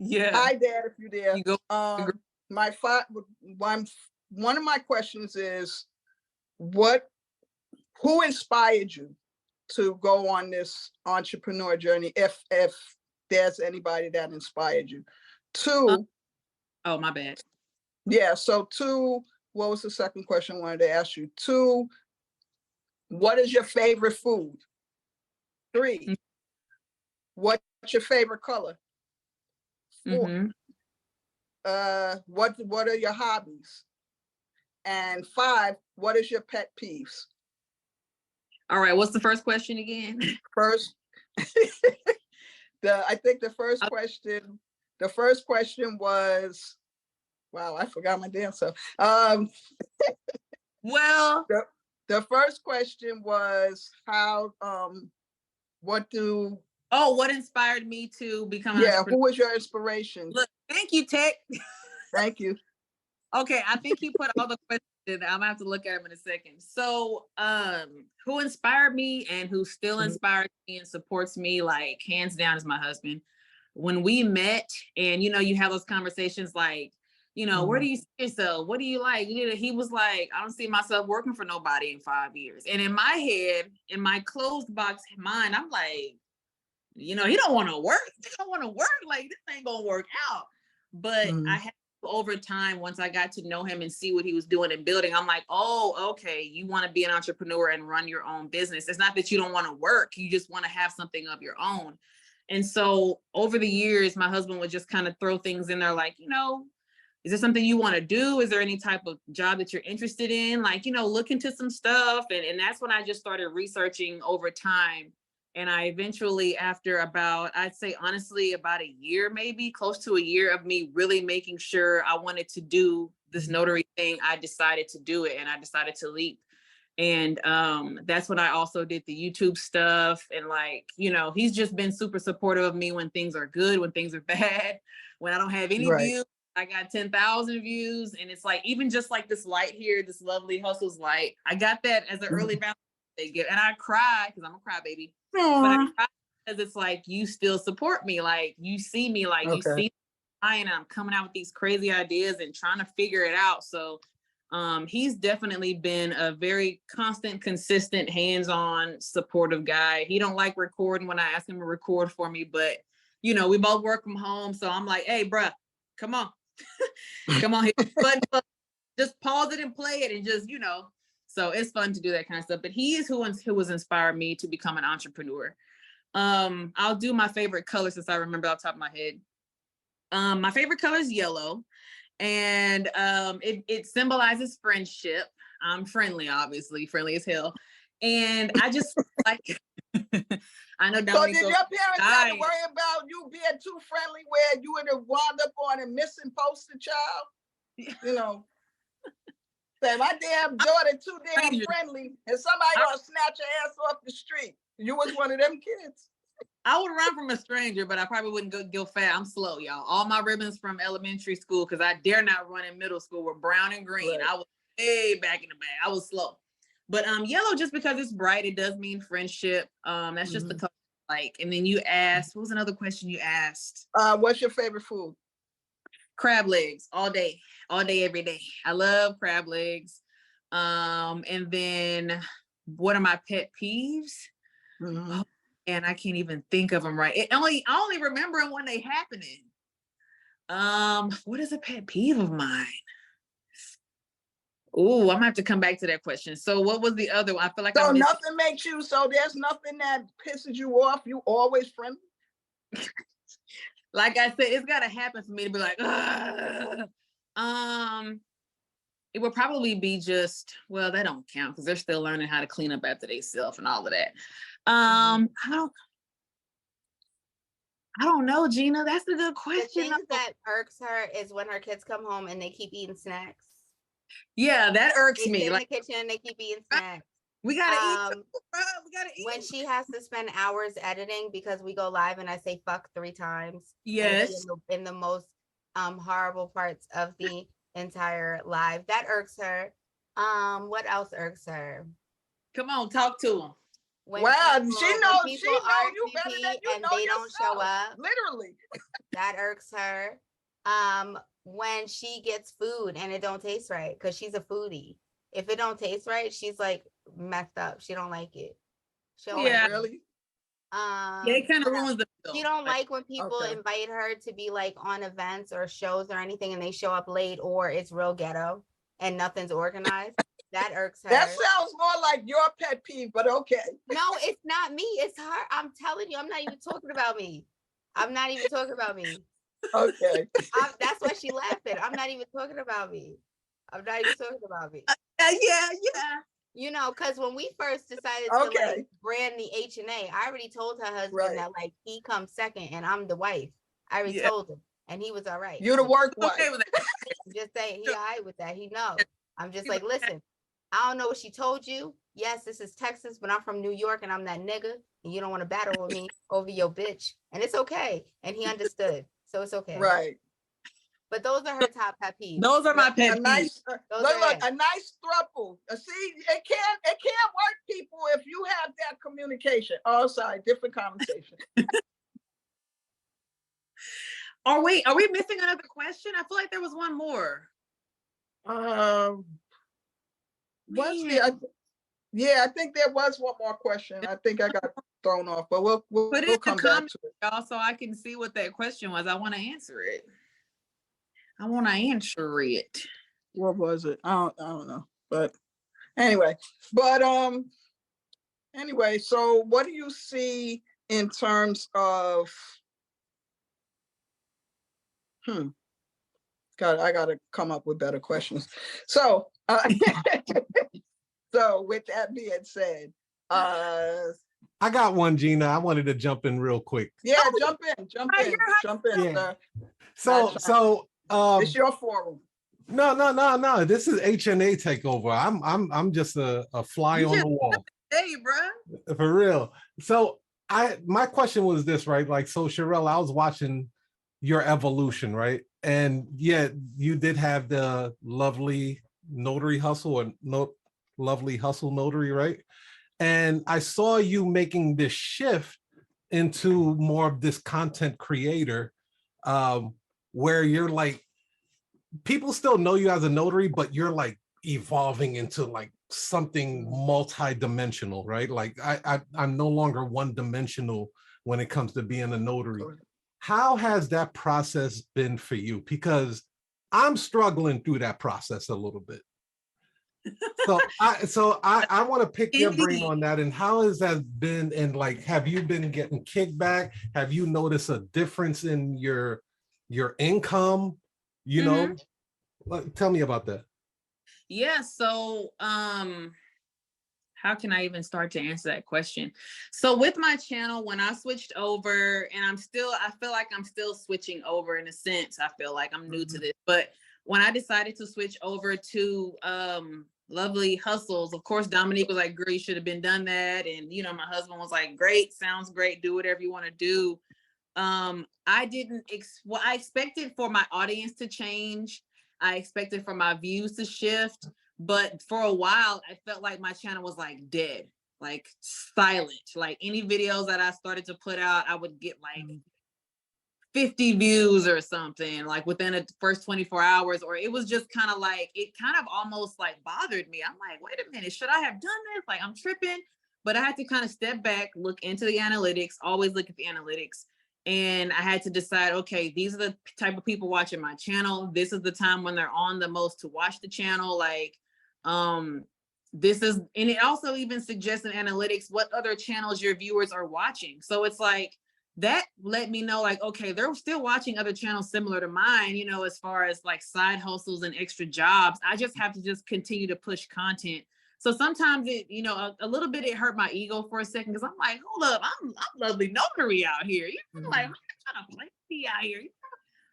Yeah. Hi, Dad, if you're there. You go. One of my questions is, who inspired you to go on this entrepreneur journey, if there's anybody that inspired you? 2. Oh, my bad. Yeah. So 2, what was the second question I wanted to ask you? 2, what is your favorite food? 3, what's your favorite color? 4, what are your hobbies? And 5, what is your pet peeves? All right, what's the first question again? First, I think the first question was, wow, I forgot my damn self. Well, the first question was what inspired me to become an entrepreneur? Who was your inspiration? Look, thank you, Tech. Thank you. Okay, I think he put all the questions in. I'm gonna have to look at them in a second. So, who inspired me and who still inspires me and supports me, like, hands down, is my husband. When we met, and you have those conversations like, where do you see yourself? What do you like? He was like, I don't see myself working for nobody in 5 years. And in my head, in my closed box mind, I'm like, he don't want to work. He don't want to work. Like, this ain't gonna work out. But I had, over time, once I got to know him and see what he was doing and building, I'm like, oh, okay, you want to be an entrepreneur and run your own business. It's not that you don't want to work. You just want to have something of your own. And so over the years, my husband would just kind of throw things in there like, is there something you want to do? Is there any type of job that you're interested in? Like, look into some stuff. And that's when I just started researching over time. And I eventually, after about, I'd say honestly, about a year, maybe close to a year of me really making sure I wanted to do this notary thing, I decided to do it, and I decided to leap. And that's when I also did the YouTube stuff. And like, he's just been super supportive of me when things are good, when things are bad, when I don't have any views. I got 10,000 views. And it's like, even just like this light here, this lovely Hustles light, I got that as an early Valentine's Day gift. And I cried because I'm a crybaby. But I cried because it's like, you still support me. Like, you see me, like, you see me, and I'm coming out with these crazy ideas and trying to figure it out. So he's definitely been a very constant, consistent, hands-on, supportive guy. He don't like recording when I ask him to record for me, but we both work from home. So I'm like, hey, bruh, come on. Come on, hit the button, just pause it and play it, and just, so it's fun to do that kind of stuff. But he is who has inspired me to become an entrepreneur. I'll do my favorite color since I remember off the top of my head. My favorite color is yellow, and it symbolizes friendship. I'm friendly, obviously, friendly as hell. And I just like, I know. So did your parents have to worry about you being too friendly, where you would have wound up on a missing poster child? Say, my damn daughter too damn friendly, and somebody gonna snatch her ass off the street. You was one of them kids. I would run from a stranger, but I probably wouldn't go fast. I'm slow, y'all. All my ribbons from elementary school, because I dare not run in middle school, were brown and green. Right. I was way back in the bag. I was slow. But yellow, just because it's bright, it does mean friendship. That's just the color I like. And then you asked, what was another question you asked? What's your favorite food? Crab legs, all day, every day. I love crab legs. And then what are my pet peeves? Oh, and I can't even think of them right. I only remember them when they happening. What is a pet peeve of mine? Oh, I'm gonna have to come back to that question. So what was the other one? I feel like so nothing makes you, so there's nothing that pisses you off. You always friendly. Like I said, it's gotta happen for me to be like, ugh. It would probably be just, well, that don't count because they're still learning how to clean up after themselves and all of that. I don't know, Gina. That's a good question. The thing that irks her is when her kids come home and they keep eating snacks. Yeah, that irks me. They sit in the kitchen and they keep eating snacks. We gotta eat. We gotta eat. When she has to spend hours editing because we go live and I say fuck 3 times. Yes. In the most horrible parts of the entire live. That irks her. What else irks her? Come on, talk to him. Wow, she knows you better than you and know they yourself. Don't show up. Literally. That irks her. When she gets food and it don't taste right, because she's a foodie. If it don't taste right, she's like messed up. She don't like it. Really? It kind of ruins the film. She don't like when people invite her to be like on events or shows or anything and they show up late or it's real ghetto and nothing's organized. That irks her. That sounds more like your pet peeve, but okay. No, it's not me. It's her. I'm telling you, I'm not even talking about me. Okay. That's why she laughing. I'm not even talking about me. Yeah. You know, because when we first decided to like brand the HNA, I already told her husband that like he comes second and I'm the wife. I already told him, and he was all right. You're the work wife. Okay with that. I'm just saying, he all right with that. He knows. I'm just like, listen, I don't know what she told you. Yes, this is Texas, but I'm from New York and I'm that nigga, and you don't want to battle with me over your bitch, and it's okay. And he understood, so it's okay. Right. But those are her top pet peeves. Those are my pet peeves. Look, a nice throuple. See, it can't work, people, if you have that communication. Oh, sorry, different conversation. Are we missing another question? I feel like there was one more. I think there was one more question. I think I got thrown off, but we'll come back to it. Y'all, so I can see what that question was. I want to answer it. What was it? I don't know. But anyway, so what do you see in terms of God, I gotta come up with better questions. So so with that being said, I got one, Gina. I wanted to jump in real quick. Yeah, jump in, yeah. sir. So it's your forum. No. This is HNA takeover. I'm just a fly on the wall. Hey, bro. For real. So my question was this, right? Like, so Sharelle, I was watching your evolution, right? And yet you did have the lovely notary hustle or lovely hustle notary, right? And I saw you making this shift into more of this content creator, where you're like, people still know you as a notary, but you're like evolving into like something multi-dimensional, right? Like I'm no longer one-dimensional when it comes to being a notary. How has that process been for you? Because I'm struggling through that process a little bit. So I want to pick your brain on that. And how has that been? And like, have you been getting kickback? Have you noticed a difference in your income? You know, tell me about that. Yeah. So, how can I even start to answer that question? So with my channel, when I switched over, and I feel like I'm still switching over in a sense. I feel like I'm new to this, but when I decided to switch over to lovely hustles. Of course, Dominique was like, girl, you should have been done that. And, you know, my husband was like, great, sounds great. Do whatever you want to do. I didn't, well, I expected for my audience to change. I expected for my views to shift. But for a while, I felt like my channel was like dead, like silent. Like any videos that I started to put out, I would get like 50 views or something, like within the first 24 hours, or it was just kind of like, it kind of almost like bothered me. I'm like, wait a minute, should I have done this? Like, I'm tripping. But I had to kind of step back, look into the analytics, always look at the analytics. And I had to decide, okay, these are the type of people watching my channel. This is the time when they're on the most to watch the channel. Like, this is, and it also even suggests in analytics what other channels your viewers are watching. So it's like, that let me know, like, okay, they're still watching other channels similar to mine, you know, as far as like side hustles and extra jobs. I just have to just continue to push content. So sometimes it, you know, a little bit, it hurt my ego for a second, because I'm like, hold up, I'm lovely notary out here. You know, like, I'm trying to play me out here.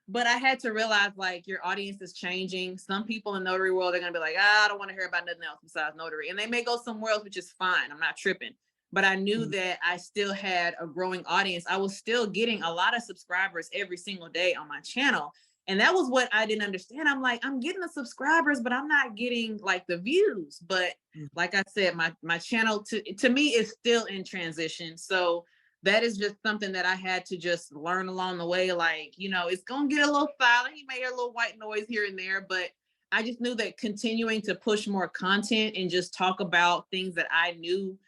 But I had to realize, like, your audience is changing. Some people in notary world are gonna be like, I don't want to hear about nothing else besides notary, and they may go somewhere else, which is fine. I'm not tripping. But I knew that I still had a growing audience. I was still getting a lot of subscribers every single day on my channel. And that was what I didn't understand. I'm like, I'm getting the subscribers, but I'm not getting like the views. But like I said, my channel to me is still in transition. So that is just something that I had to just learn along the way. Like, you know, it's going to get a little silent. You may hear a little white noise here and there, but I just knew that continuing to push more content and just talk about things that I knew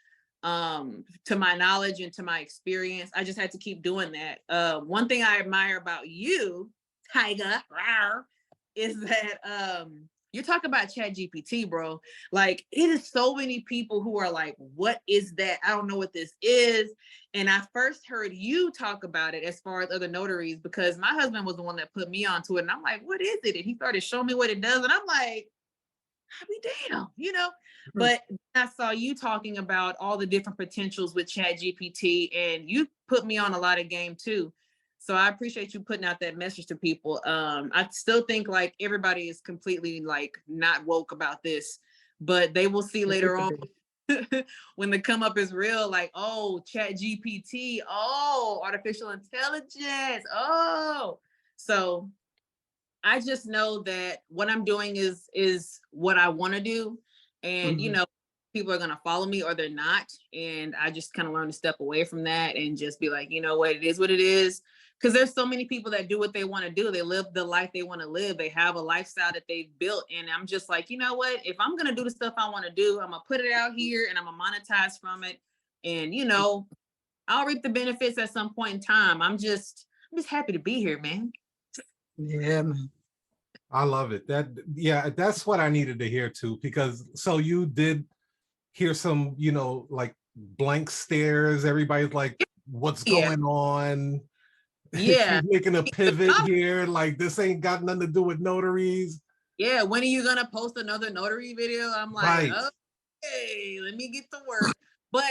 to my knowledge and to my experience, I just had to keep doing that. One thing I admire about you, Tyga, is that you talk about ChatGPT, bro. Like, it is so many people who are like, what is that? I don't know what this is. And I first heard you talk about it as far as other notaries, because my husband was the one that put me onto it. And I'm like, what is it? And he started showing me what it does. And I'm like, I'll be damn, you know. But I saw you talking about all the different potentials with ChatGPT, and you put me on a lot of game too. So I appreciate you putting out that message to people. I still think like everybody is completely like not woke about this, but they will see later on when the come up is real, like, oh, ChatGPT, oh, artificial intelligence, oh. So I just know that what I'm doing is what I want to do. And, you know, people are going to follow me or they're not. And I just kind of learn to step away from that and just be like, you know what, it is what it is. Because there's so many people that do what they want to do. They live the life they want to live. They have a lifestyle that they've built. And I'm just like, you know what, if I'm going to do the stuff I want to do, I'm going to put it out here and I'm going to monetize from it. And, you know, I'll reap the benefits at some point in time. I'm just happy to be here, man. Yeah, man. I love it. That's what I needed to hear too, because so you did hear some, you know, like blank stares. Everybody's like, what's going on? Yeah. She's making a pivot here. Like, this ain't got nothing to do with notaries. Yeah. When are you going to post another notary video? I'm like, okay, let me get to work. But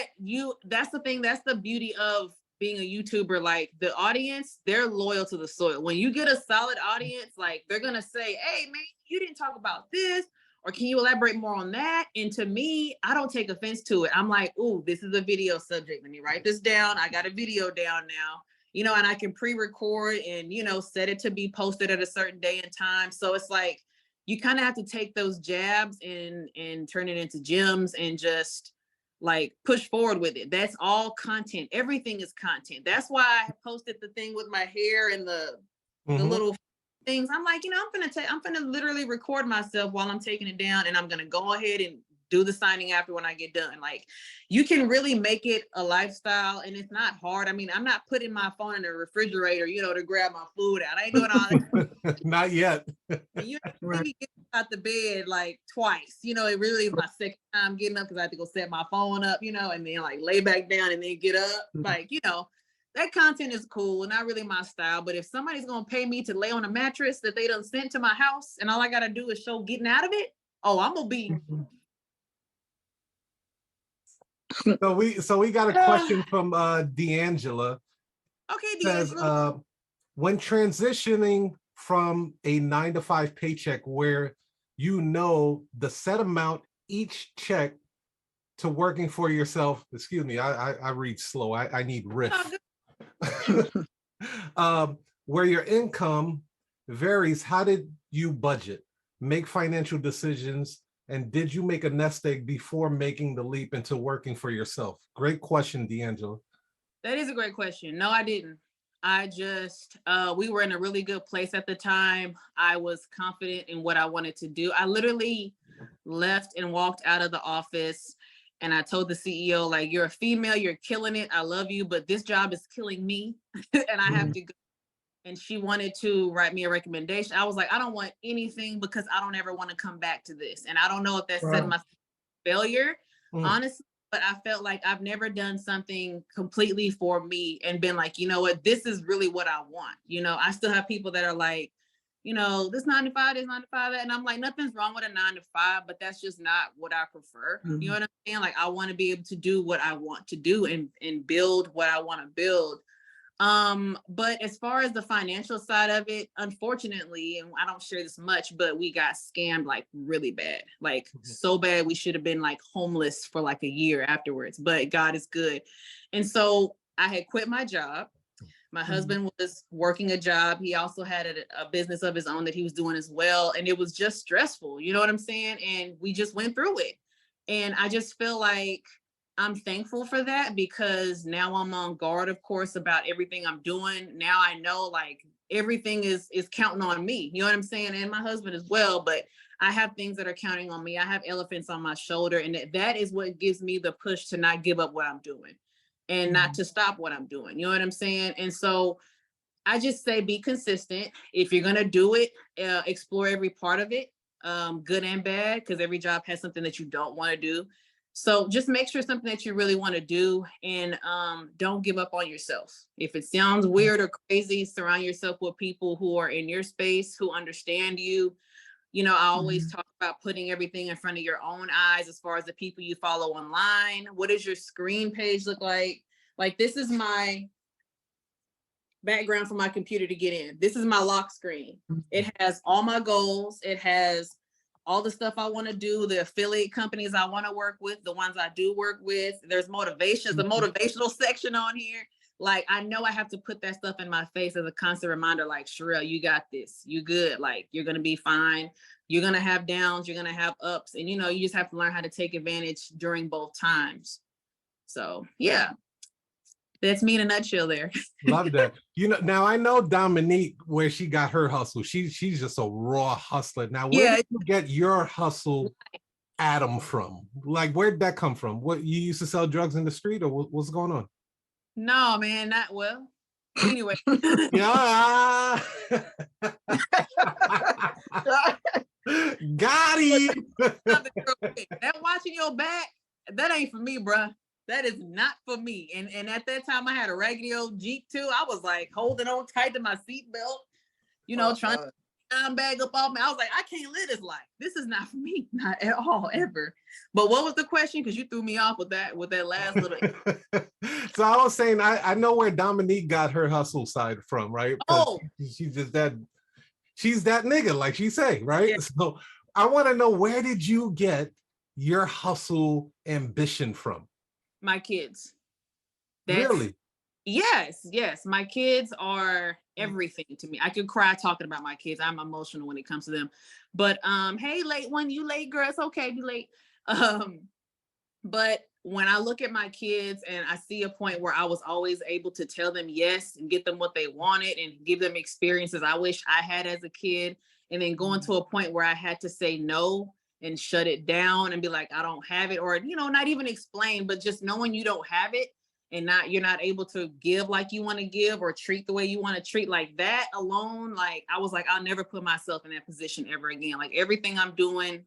that's the thing. That's the beauty of being a YouTuber. Like, the audience, they're loyal to the soil. When you get a solid audience, like, they're going to say, hey, man, you didn't talk about this. Or can you elaborate more on that? And to me, I don't take offense to it. I'm like, ooh, this is a video subject. Let me write this down. I got a video down now, you know, and I can pre-record and, you know, set it to be posted at a certain day and time. So it's like, you kind of have to take those jabs and turn it into gems and just like push forward with it. That's all content. Everything is content. That's why I posted the thing with my hair and the little things. I'm like, you know, I'm gonna literally record myself while I'm taking it down, and I'm gonna go ahead and do the signing after when I get done. Like, you can really make it a lifestyle, and it's not hard. I mean, I'm not putting my phone in the refrigerator, you know, to grab my food out. I ain't doing all that. Not yet. You maybe get out the bed like twice, you know. It really is my second time getting up, because I have to go set my phone up, you know, and then like lay back down and then get up. Like, you know, that content is cool, not really my style. But if somebody's gonna pay me to lay on a mattress that they done sent to my house, and all I gotta do is show getting out of it, oh, I'm gonna be. So we got a question from D'Angela. Okay, D'Angela. Says, when transitioning from a 9-to-5 paycheck where you know the set amount each check to working for yourself? Excuse me, I read slow. I need riff. Where your income varies, how did you budget, make financial decisions, and did you make a nest egg before making the leap into working for yourself? Great question, D'Angelo. That is a great question. No, I didn't. I just, we were in a really good place at the time. I was confident in what I wanted to do. I literally left and walked out of the office and I told the CEO, like, you're a female, you're killing it. I love you, but this job is killing me and I have to go. And she wanted to write me a recommendation. I was like, I don't want anything because I don't ever want to come back to this. And I don't know if that said my failure, honestly, but I felt like I've never done something completely for me and been like, you know what, this is really what I want. You know, I still have people that are like, you know, this 9 to 5, this 9 to 5, that. And I'm like, nothing's wrong with a 9 to 5, but that's just not what I prefer. You know what I'm saying? Like, I want to be able to do what I want to do and build what I want to build. But as far as the financial side of it, unfortunately, and I don't share this much, but we got scammed like really bad, like so bad we should have been like homeless for like a year afterwards, but God is good. And so I had quit my job. My husband was working a job. He also had a business of his own that he was doing as well. And it was just stressful, you know what I'm saying? And we just went through it. And I just feel like I'm thankful for that because now I'm on guard, of course, about everything I'm doing. Now I know like everything is counting on me. You know what I'm saying? And my husband as well. But I have things that are counting on me. I have elephants on my shoulder. And that is what gives me the push to not give up what I'm doing and not to stop what I'm doing. You know what I'm saying? And so I just say be consistent. If you're going to do it, explore every part of it, good and bad, because every job has something that you don't want to do. So just make sure something that you really want to do and don't give up on yourself. If it sounds weird or crazy, surround yourself with people who are in your space, who understand you. You know, I always talk about putting everything in front of your own eyes as far as the people you follow online. What does your screen page look like? Like, this is my background for my computer to get in. This is my lock screen. It has all my goals. It has all the stuff I want to do, the affiliate companies I want to work with, the ones I do work with. There's motivations, the motivational section on here. Like, I know I have to put that stuff in my face as a constant reminder, like, Sharelle, you got this, you good. Like, you're going to be fine. You're going to have downs, you're going to have ups. And, you know, you just have to learn how to take advantage during both times. So, yeah, that's me in a nutshell there. Love that. You know, now I know Dominique, where she got her hustle. She's just a raw hustler. Now, where did you get your hustle Adam from? Like, where'd that come from? What, you used to sell drugs in the street, or what's going on? No, man, not well. Anyway. Yeah. Got him. That watching your back, that ain't for me, bruh. That is not for me. And at that time, I had a raggedy old Jeep too. I was like holding on tight to my seatbelt, you know, trying to bag up off me. I was like, I can't live this life. This is not for me, not at all, ever. But what was the question? Because you threw me off with that last little. So I was saying, I know where Dominique got her hustle side from, right? Oh, she's that nigga, like she say, right? Yeah. So I want to know, where did you get your hustle ambition from? My kids. Really? Yes. My kids are everything to me. I could cry talking about my kids. I'm emotional when it comes to them. But hey, late one, you late, girl. It's okay, you late. But when I look at my kids and I see a point where I was always able to tell them yes and get them what they wanted and give them experiences I wish I had as a kid, and then going to a point where I had to say no and shut it down and be like, I don't have it, or, you know, not even explain, but just knowing you don't have it and you're not able to give like you want to give or treat the way you want to treat, like that alone, like I was like, I'll never put myself in that position ever again. Like, everything I'm doing,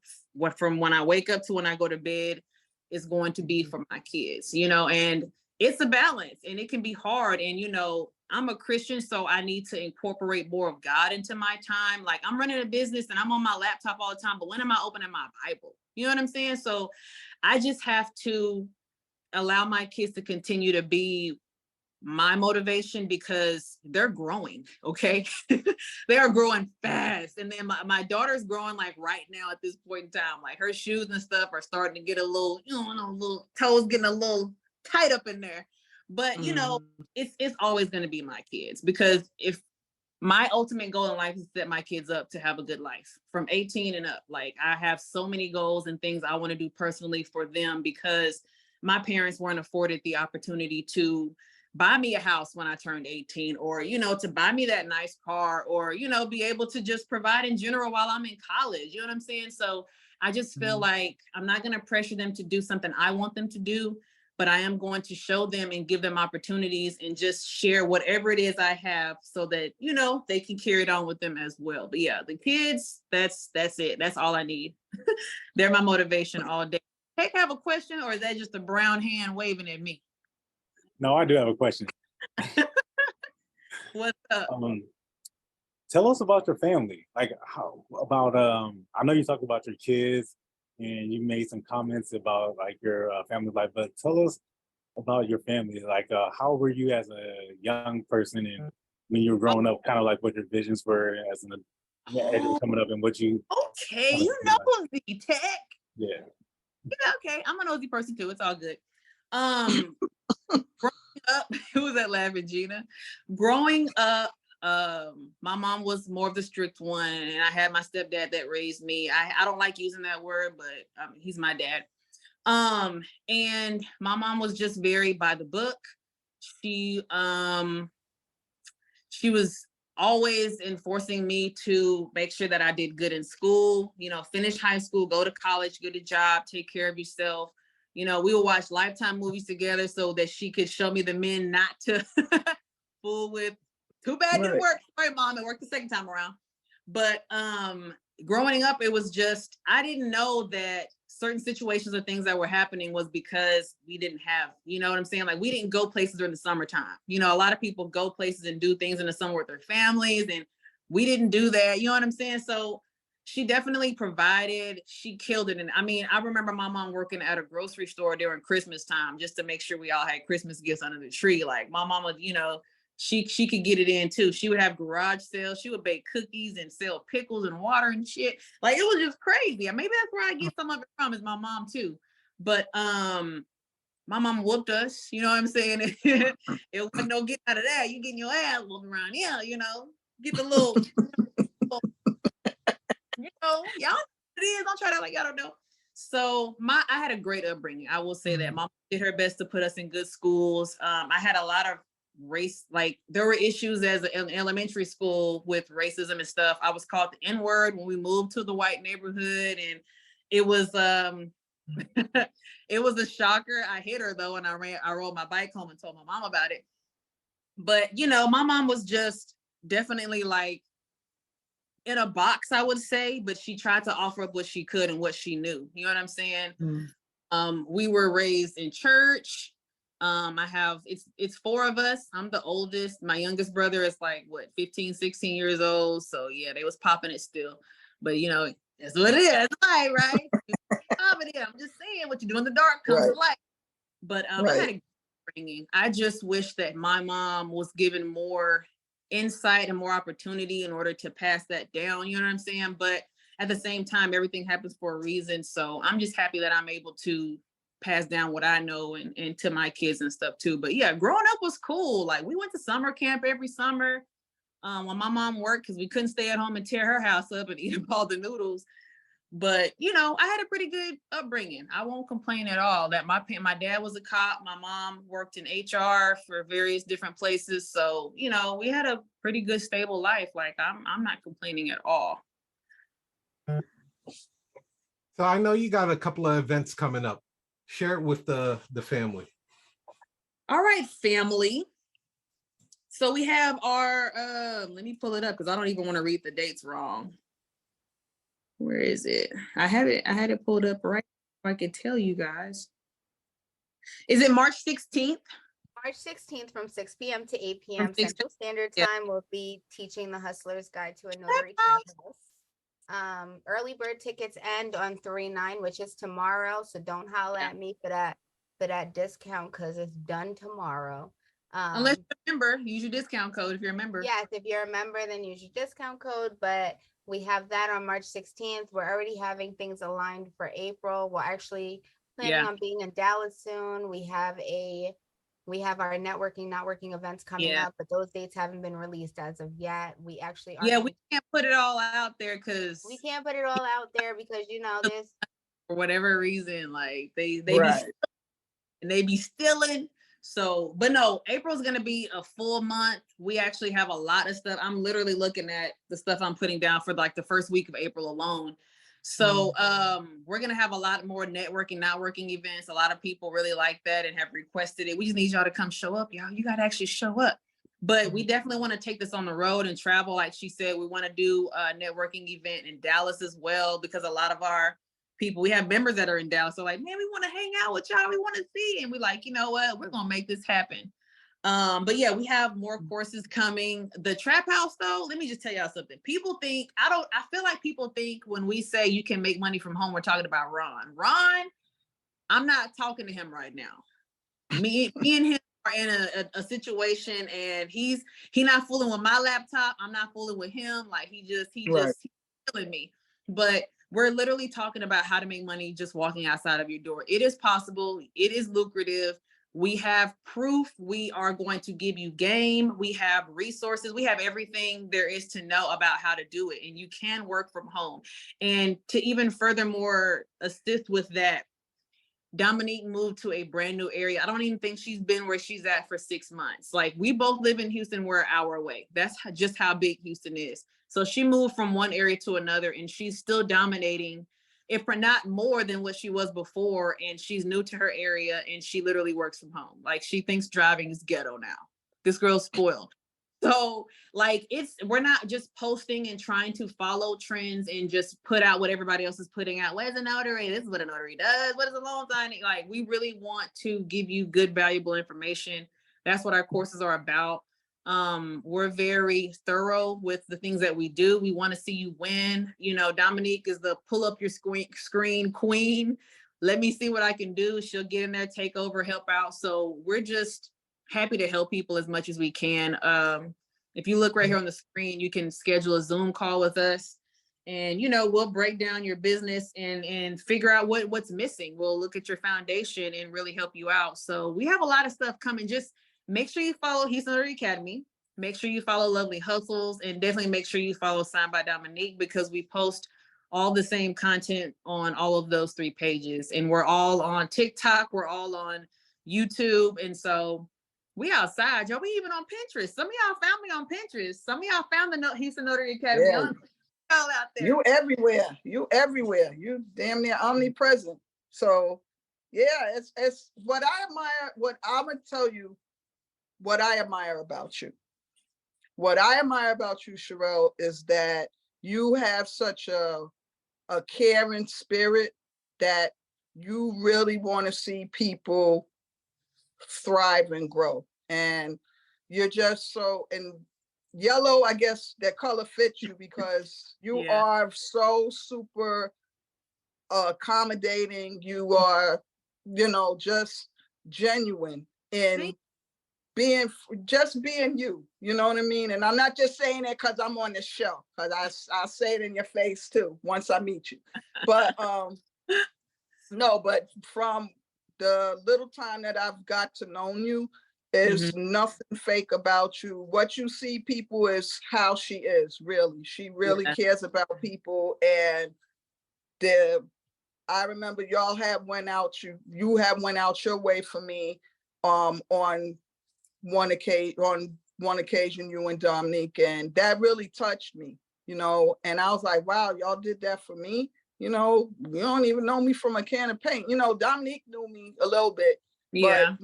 from when I wake up to when I go to bed, is going to be for my kids, you know, and it's a balance and it can be hard. And, you know, I'm a Christian, so I need to incorporate more of God into my time. Like, I'm running a business and I'm on my laptop all the time, but when am I opening my Bible? You know what I'm saying? So I just have to allow my kids to continue to be my motivation because they're growing, okay? They are growing fast. And then my daughter's growing like right now at this point in time. Like her shoes and stuff are starting to get a little, little toes getting a little tight up in there. But it's always going to be my kids, because if my ultimate goal in life is to set my kids up to have a good life from 18 and up. Like I have so many goals and things I want to do personally for them, because my parents weren't afforded the opportunity to buy me a house when I turned 18, or, to buy me that nice car, or, be able to just provide in general while I'm in college. You know what I'm saying? So I just feel like I'm not going to pressure them to do something I want them to do, but I am going to show them and give them opportunities and just share whatever it is I have so that, they can carry it on with them as well. But yeah, the kids, that's it. That's all I need. They're my motivation all day. Hey, have a question, or is that just a brown hand waving at me? No, I do have a question. What's up? Tell us about your family. Like I know you talked about your kids and you made some comments about like your family life, but tell us about your family. Like how were you as a young person, and when you were growing up, kind of like what your visions were as you were coming up, and what you... Okay, nosy tech. Yeah. Okay, I'm a nosy person too. It's all good. Growing up, who was that laughing, Gina? Growing up, my mom was more of the strict one, and I had my stepdad that raised me. I don't like using that word, but he's my dad. And my mom was just very by the book. She was always enforcing me to make sure that I did good in school, finish high school, go to college, get a job, take care of yourself. We would watch Lifetime movies together so that she could show me the men not to fool with. Too bad it didn't work. Sorry, Mom, it worked the second time around. But growing up, it was just, I didn't know that certain situations or things that were happening was because we didn't have, you know what I'm saying? Like we didn't go places during the summertime. A lot of people go places and do things in the summer with their families, and we didn't do that. You know what I'm saying? So she definitely provided, she killed it. And I remember my mom working at a grocery store during Christmas time just to make sure we all had Christmas gifts under the tree. Like my mama, she could get it in too. She would have garage sales. She would bake cookies and sell pickles and water and shit. Like it was just crazy. Maybe that's where I get some of it from, is my mom too. But my mom whooped us. You know what I'm saying? It wasn't no getting out of that. You getting your ass whooped around here. Get the little. Y'all, it is. Don't try to like y'all don't know. So I had a great upbringing. I will say that. Mom did her best to put us in good schools. I had a lot of race, like there were issues as an elementary school with racism and stuff. I was called the N-word when we moved to the white neighborhood, and it was it was a shocker. I hit her though, and I rode my bike home and told my mom about it. But my mom was just definitely like in a box, I would say, but she tried to offer up what she could and what she knew. You know what I'm saying? We were raised in church. It's four of us. I'm the oldest. My youngest brother is like 15, 16 years old. So yeah, they was popping it still. But that's what it is. That's life, right? I'm just saying, what you do in the dark comes to light. But I had a bringing. I just wish that my mom was given more insight and more opportunity in order to pass that down. You know what I'm saying? But at the same time, everything happens for a reason. So I'm just happy that I'm able to pass down what I know and to my kids and stuff too. But yeah, growing up was cool. Like we went to summer camp every summer when my mom worked, because we couldn't stay at home and tear her house up and eat up all the noodles. But I had a pretty good upbringing. I won't complain at all. That my dad was a cop. My mom worked in HR for various different places. So we had a pretty good stable life. Like I'm not complaining at all. So I know you got a couple of events coming up. Share it with the family. All right, family. So we have our, let me pull it up because I don't even want to read the dates wrong. Where is it? I had it pulled up right so I could tell you guys. Is it March 16th? March 16th from 6 p.m. to 8 p.m. Central Standard Time. We'll be teaching the Hustler's Guide to a Notary Capitalist. Early bird tickets end on 3/9, which is tomorrow. So don't holler at me for that discount because it's done tomorrow. Unless you're a member, use your discount code if you're a member. Yes, if you're a member, then use your discount code. But we have that on March 16th. We're already having things aligned for April. We're actually planning on being in Dallas soon. We have our not working events coming up, but those dates haven't been released as of yet. We actually are. Yeah, we can't put it all out there because we can't put it all out there because this for whatever reason, like they Right. be stealing. So, but no, April's gonna be a full month. We actually have a lot of stuff. I'm literally looking at the stuff I'm putting down for like the first week of April alone. So we're gonna have a lot more networking, networking events. A lot of people really like that and have requested it. We just need y'all to come show up, y'all. You gotta actually show up. But we definitely want to take this on the road and travel. Like she said, we want to do a networking event in Dallas as well, because a lot of our people, we have members that are in Dallas. So like, man, we want to hang out with y'all. We want to see. And we like, you know what? We're going to make this happen. But yeah, we have more courses coming. The Trap House though, let me just tell y'all something. People think, I feel like people think when we say you can make money from home, we're talking about Ron. Ron, I'm not talking to him right now. Me and him are in a situation, and he's not fooling with my laptop. I'm not fooling with him. Like he's killing me. But we're literally talking about how to make money just walking outside of your door. It is possible. It is lucrative. We have proof. We are going to give you game. We have resources. We have everything there is to know about how to do it. And you can work from home. And to even furthermore assist with that, Dominique moved to a brand new area. I don't even think she's been where she's at for 6 months. Like we both live in Houston, we're an hour away. That's just how big Houston is. So she moved from one area to another, and she's still dominating, if not more than what she was before. And she's new to her area, and she literally works from home. Like she thinks driving is ghetto now. This girl's spoiled. So like we're not just posting and trying to follow trends and just put out what everybody else is putting out. What is a notary? This is what a notary does. What is a loan signing? Like we really want to give you good, valuable information. That's what our courses are about. We're very thorough with the things that we do. We want to see you win. You know, Dominique is the pull up your screen queen. Let me see what I can do. She'll get in there, take over, help out. So we're just happy to help people as much as we can. If you look right here on the screen, you can schedule a Zoom call with us, and you know we'll break down your business and figure out what's missing. We'll look at your foundation and really help you out. So we have a lot of stuff coming. Just make sure you follow Houston Notary Academy. Make sure you follow Lovely Hustles, and definitely make sure you follow Signed by Dominique, because we post all the same content on all of those 3 pages. And we're all on TikTok. We're all on YouTube. And so we outside, y'all. We even on Pinterest. Some of y'all found me on Pinterest. Some of y'all found the Houston Notary Academy on y'all out there. You everywhere. You everywhere. You damn near omnipresent. So yeah, it's what I admire. What I'm gonna tell you, what I admire about you. What I admire about you, Sharelle, is that you have such a caring spirit that you really want to see people thrive and grow. And you're just so, and yellow, I guess that color fits you because you are so super accommodating. You are, just genuine in being you, you know what I mean? And I'm not just saying it because I'm on this show, because I say it in your face too once I meet you. But no, but from the little time that I've got to know you, there's nothing fake about you. What you see people is how she is, really. She really cares about people. And I remember y'all have went out, you have went out your way for me on one occasion, you and Dominique, and that really touched me, and I was like, wow, y'all did that for me. You don't even know me from a can of paint. Dominique knew me a little bit, but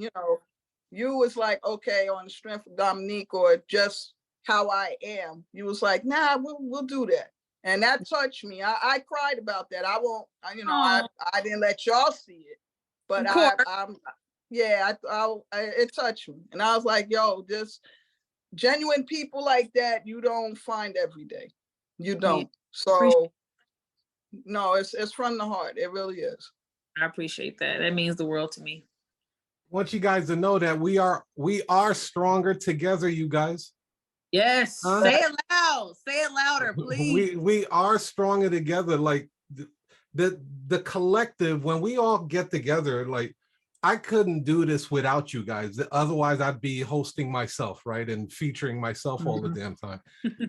you was like, okay, on the strength of Dominique or just how I am, you was like, nah, we'll do that. And that touched me. I cried about that. I won't, I didn't let y'all see it, but it touched me. And I was like, yo, just genuine people like that, you don't find every day. You don't. So no, it's from the heart. It really is. I appreciate that. That means the world to me. want you guys to know that we are stronger together, you guys. Yes. Say it loud. Say it louder, please. We are stronger together. Like the collective, when we all get together, like I couldn't do this without you guys. Otherwise, I'd be hosting myself, right? And featuring myself all the damn time.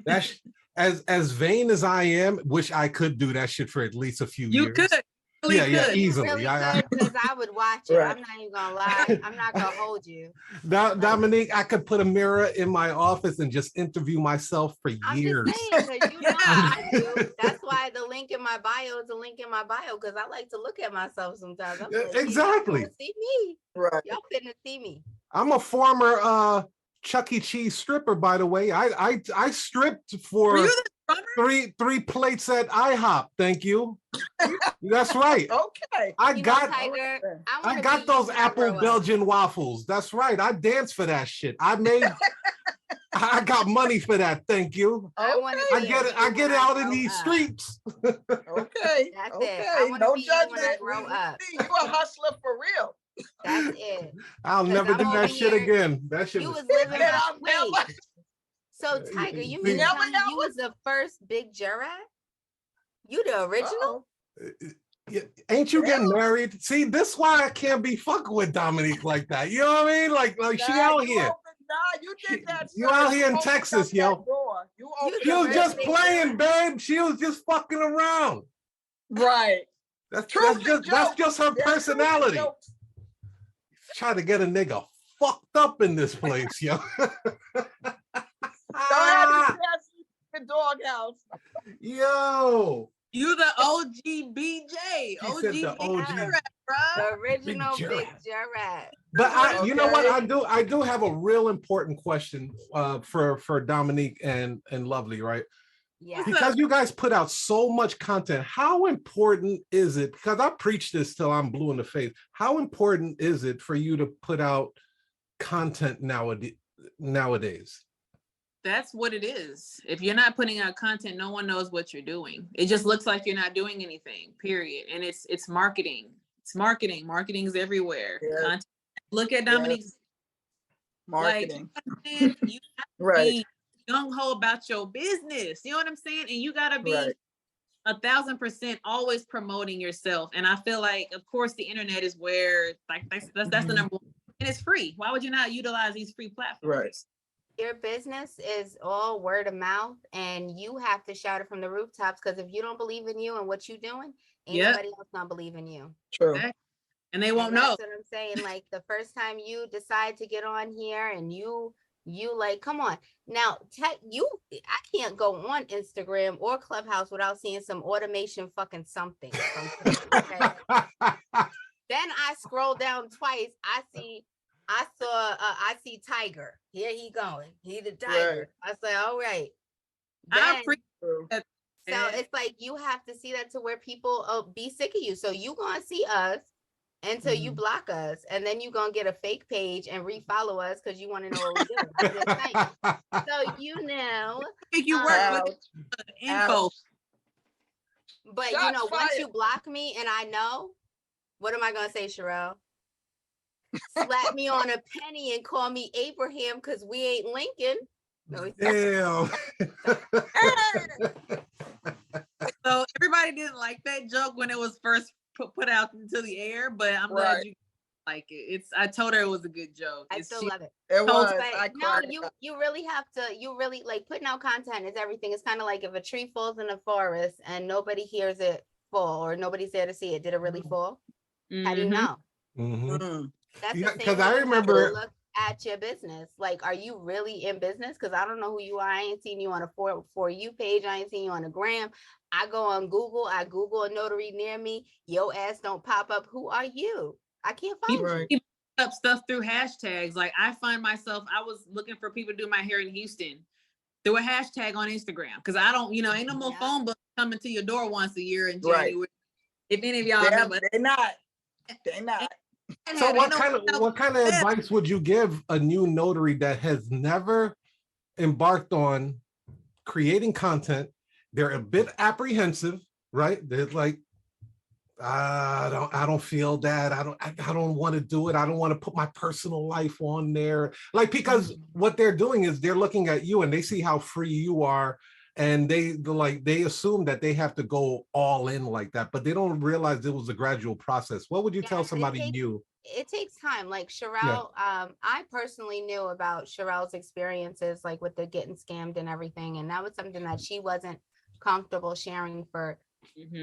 That's as vain as I am, wish I could do that shit for at least a few years. You could. Yeah, easily. Because I would watch it. Right. I'm not even gonna lie. I'm not gonna hold you. Dominique, I could put a mirror in my office and just interview myself for years. I'm just saying, because you know I do. That's why the link in my bio is a link in my bio, because I like to look at myself sometimes. I'm like, exactly. Y'all see me. Right. Y'all finna see me. I'm a former Chuck E. Cheese stripper, by the way. I stripped for three plates at IHOP. Thank you. That's right. Okay. I got those apple up. Belgian waffles. That's right. I danced for that shit. I got money for that. Thank you. I get it out in these streets. Okay. That's okay. it. No judgment. Grow up. You a hustler for real. That's it. I'll never do that shit again. That shit you was living wait. So Tiger, you mean tell me you was the first big jurat? You the original? Ain't you getting married? See, this why I can't be fucking with Dominique like that. You know what I mean? Like she out here. You did that. You out here in Texas, yo. She was just playing, babe. She was just fucking around. Right. That's just her personality. Trying to get a nigga fucked up in this place, yo. The doghouse. Yo. You the OG BJ. OG Jurat, bro. The original big jurat. But you know what? I do have a real important question for Dominique and Lovely, right? Yeah. Because you guys put out so much content, how important is it? Because I preach this till I'm blue in the face. How important is it for you to put out content nowadays? That's what it is. If you're not putting out content, no one knows what you're doing. It just looks like you're not doing anything, period. And it's marketing. It's marketing. Marketing is everywhere. Yes. Look at Dominique's marketing. Like, you have to be gung-ho about your business. You know what I'm saying? And you gotta be 1,000% always promoting yourself. And I feel like, of course, the internet is where like that's the number one. And it's free. Why would you not utilize these free platforms? Right. Your business is all word of mouth, and you have to shout it from the rooftops, because if you don't believe in you and what you're doing, ain't nobody else gonna believe in you. True. And they won't know. That's what I'm saying. Like the first time you decide to get on here and you like, come on. Now, I can't go on Instagram or Clubhouse without seeing some automation fucking something. Okay? Then I scroll down twice. I see Tiger. Here he going. He the Tiger. Right. I say, all right. So it's like you have to see that to where people be sick of you. So you gonna see us until you block us, and then you gonna get a fake page and refollow us because you want to know what we're doing. So you know, you work with info. But you know, once you block me and I know, what am I gonna say, Sharelle? Slap me on a penny and call me Abraham because we ain't Lincoln. No, damn. So everybody didn't like that joke when it was first put out into the air, but I'm glad you like it. I told her it was a good joke. I still love it. It was. You really have to. You really like putting out content is everything. It's kind of like if a tree falls in the forest and nobody hears it fall, or nobody's there to see it. Did it really fall? How do you know? Mm-hmm. That's the same because I remember look at your business. Like, are you really in business? Because I don't know who you are. I ain't seen you on a for you page. I ain't seen you on a gram. I go on Google. I Google a notary near me. Your ass don't pop up. Who are you? I can't find you. Up stuff through hashtags. Like I find myself, I was looking for people to do my hair in Houston through a hashtag on Instagram because I don't, ain't no more phone books coming to your door once a year in January. Right. If any of y'all remember, they're not. So what kind of advice would you give a new notary that has never embarked on creating content? They're a bit apprehensive, right? They're like, I don't feel that. I don't want to do it. I don't want to put my personal life on there. Like, because what they're doing is they're looking at you and they see how free you are. And they assume that they have to go all in like that, but they don't realize it was a gradual process. What would you tell somebody new? It takes time. Like Yeah. Sharelle, I personally knew about Sharelle's experiences, like with the getting scammed and everything. And that was something that she wasn't comfortable sharing for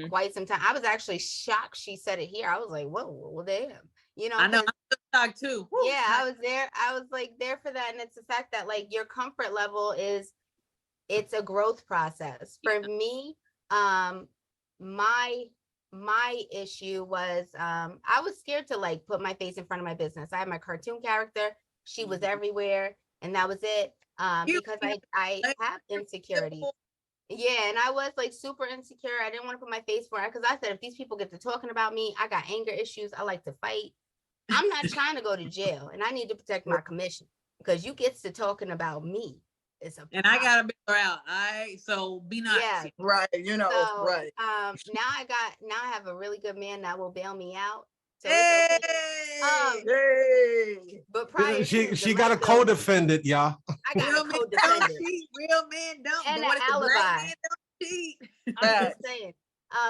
quite some time. I was actually shocked she said it here. I was like, whoa, well, damn. You know, I know, I'm shocked too. Woo. Yeah, I was there. I was like there for that. And it's the fact that like your comfort level it's a growth process. For me, my issue was I was scared to like put my face in front of my business. I had my cartoon character. She was everywhere, and that was it. Because I have insecurities. Yeah, and I was like super insecure. I didn't want to put my face for it because I said if these people get to talking about me, I got anger issues. I like to fight. I'm not trying to go to jail, and I need to protect my commission because you get to talking about me. And I gotta be around. So be nice. Yeah, right. You know, so, right. Now I have a really good man that will bail me out. So hey! It's okay. Hey! But prior she got a co-defendant, y'all. I got a co-defendant. Real men don't. And an alibi. Cheat. I'm just saying.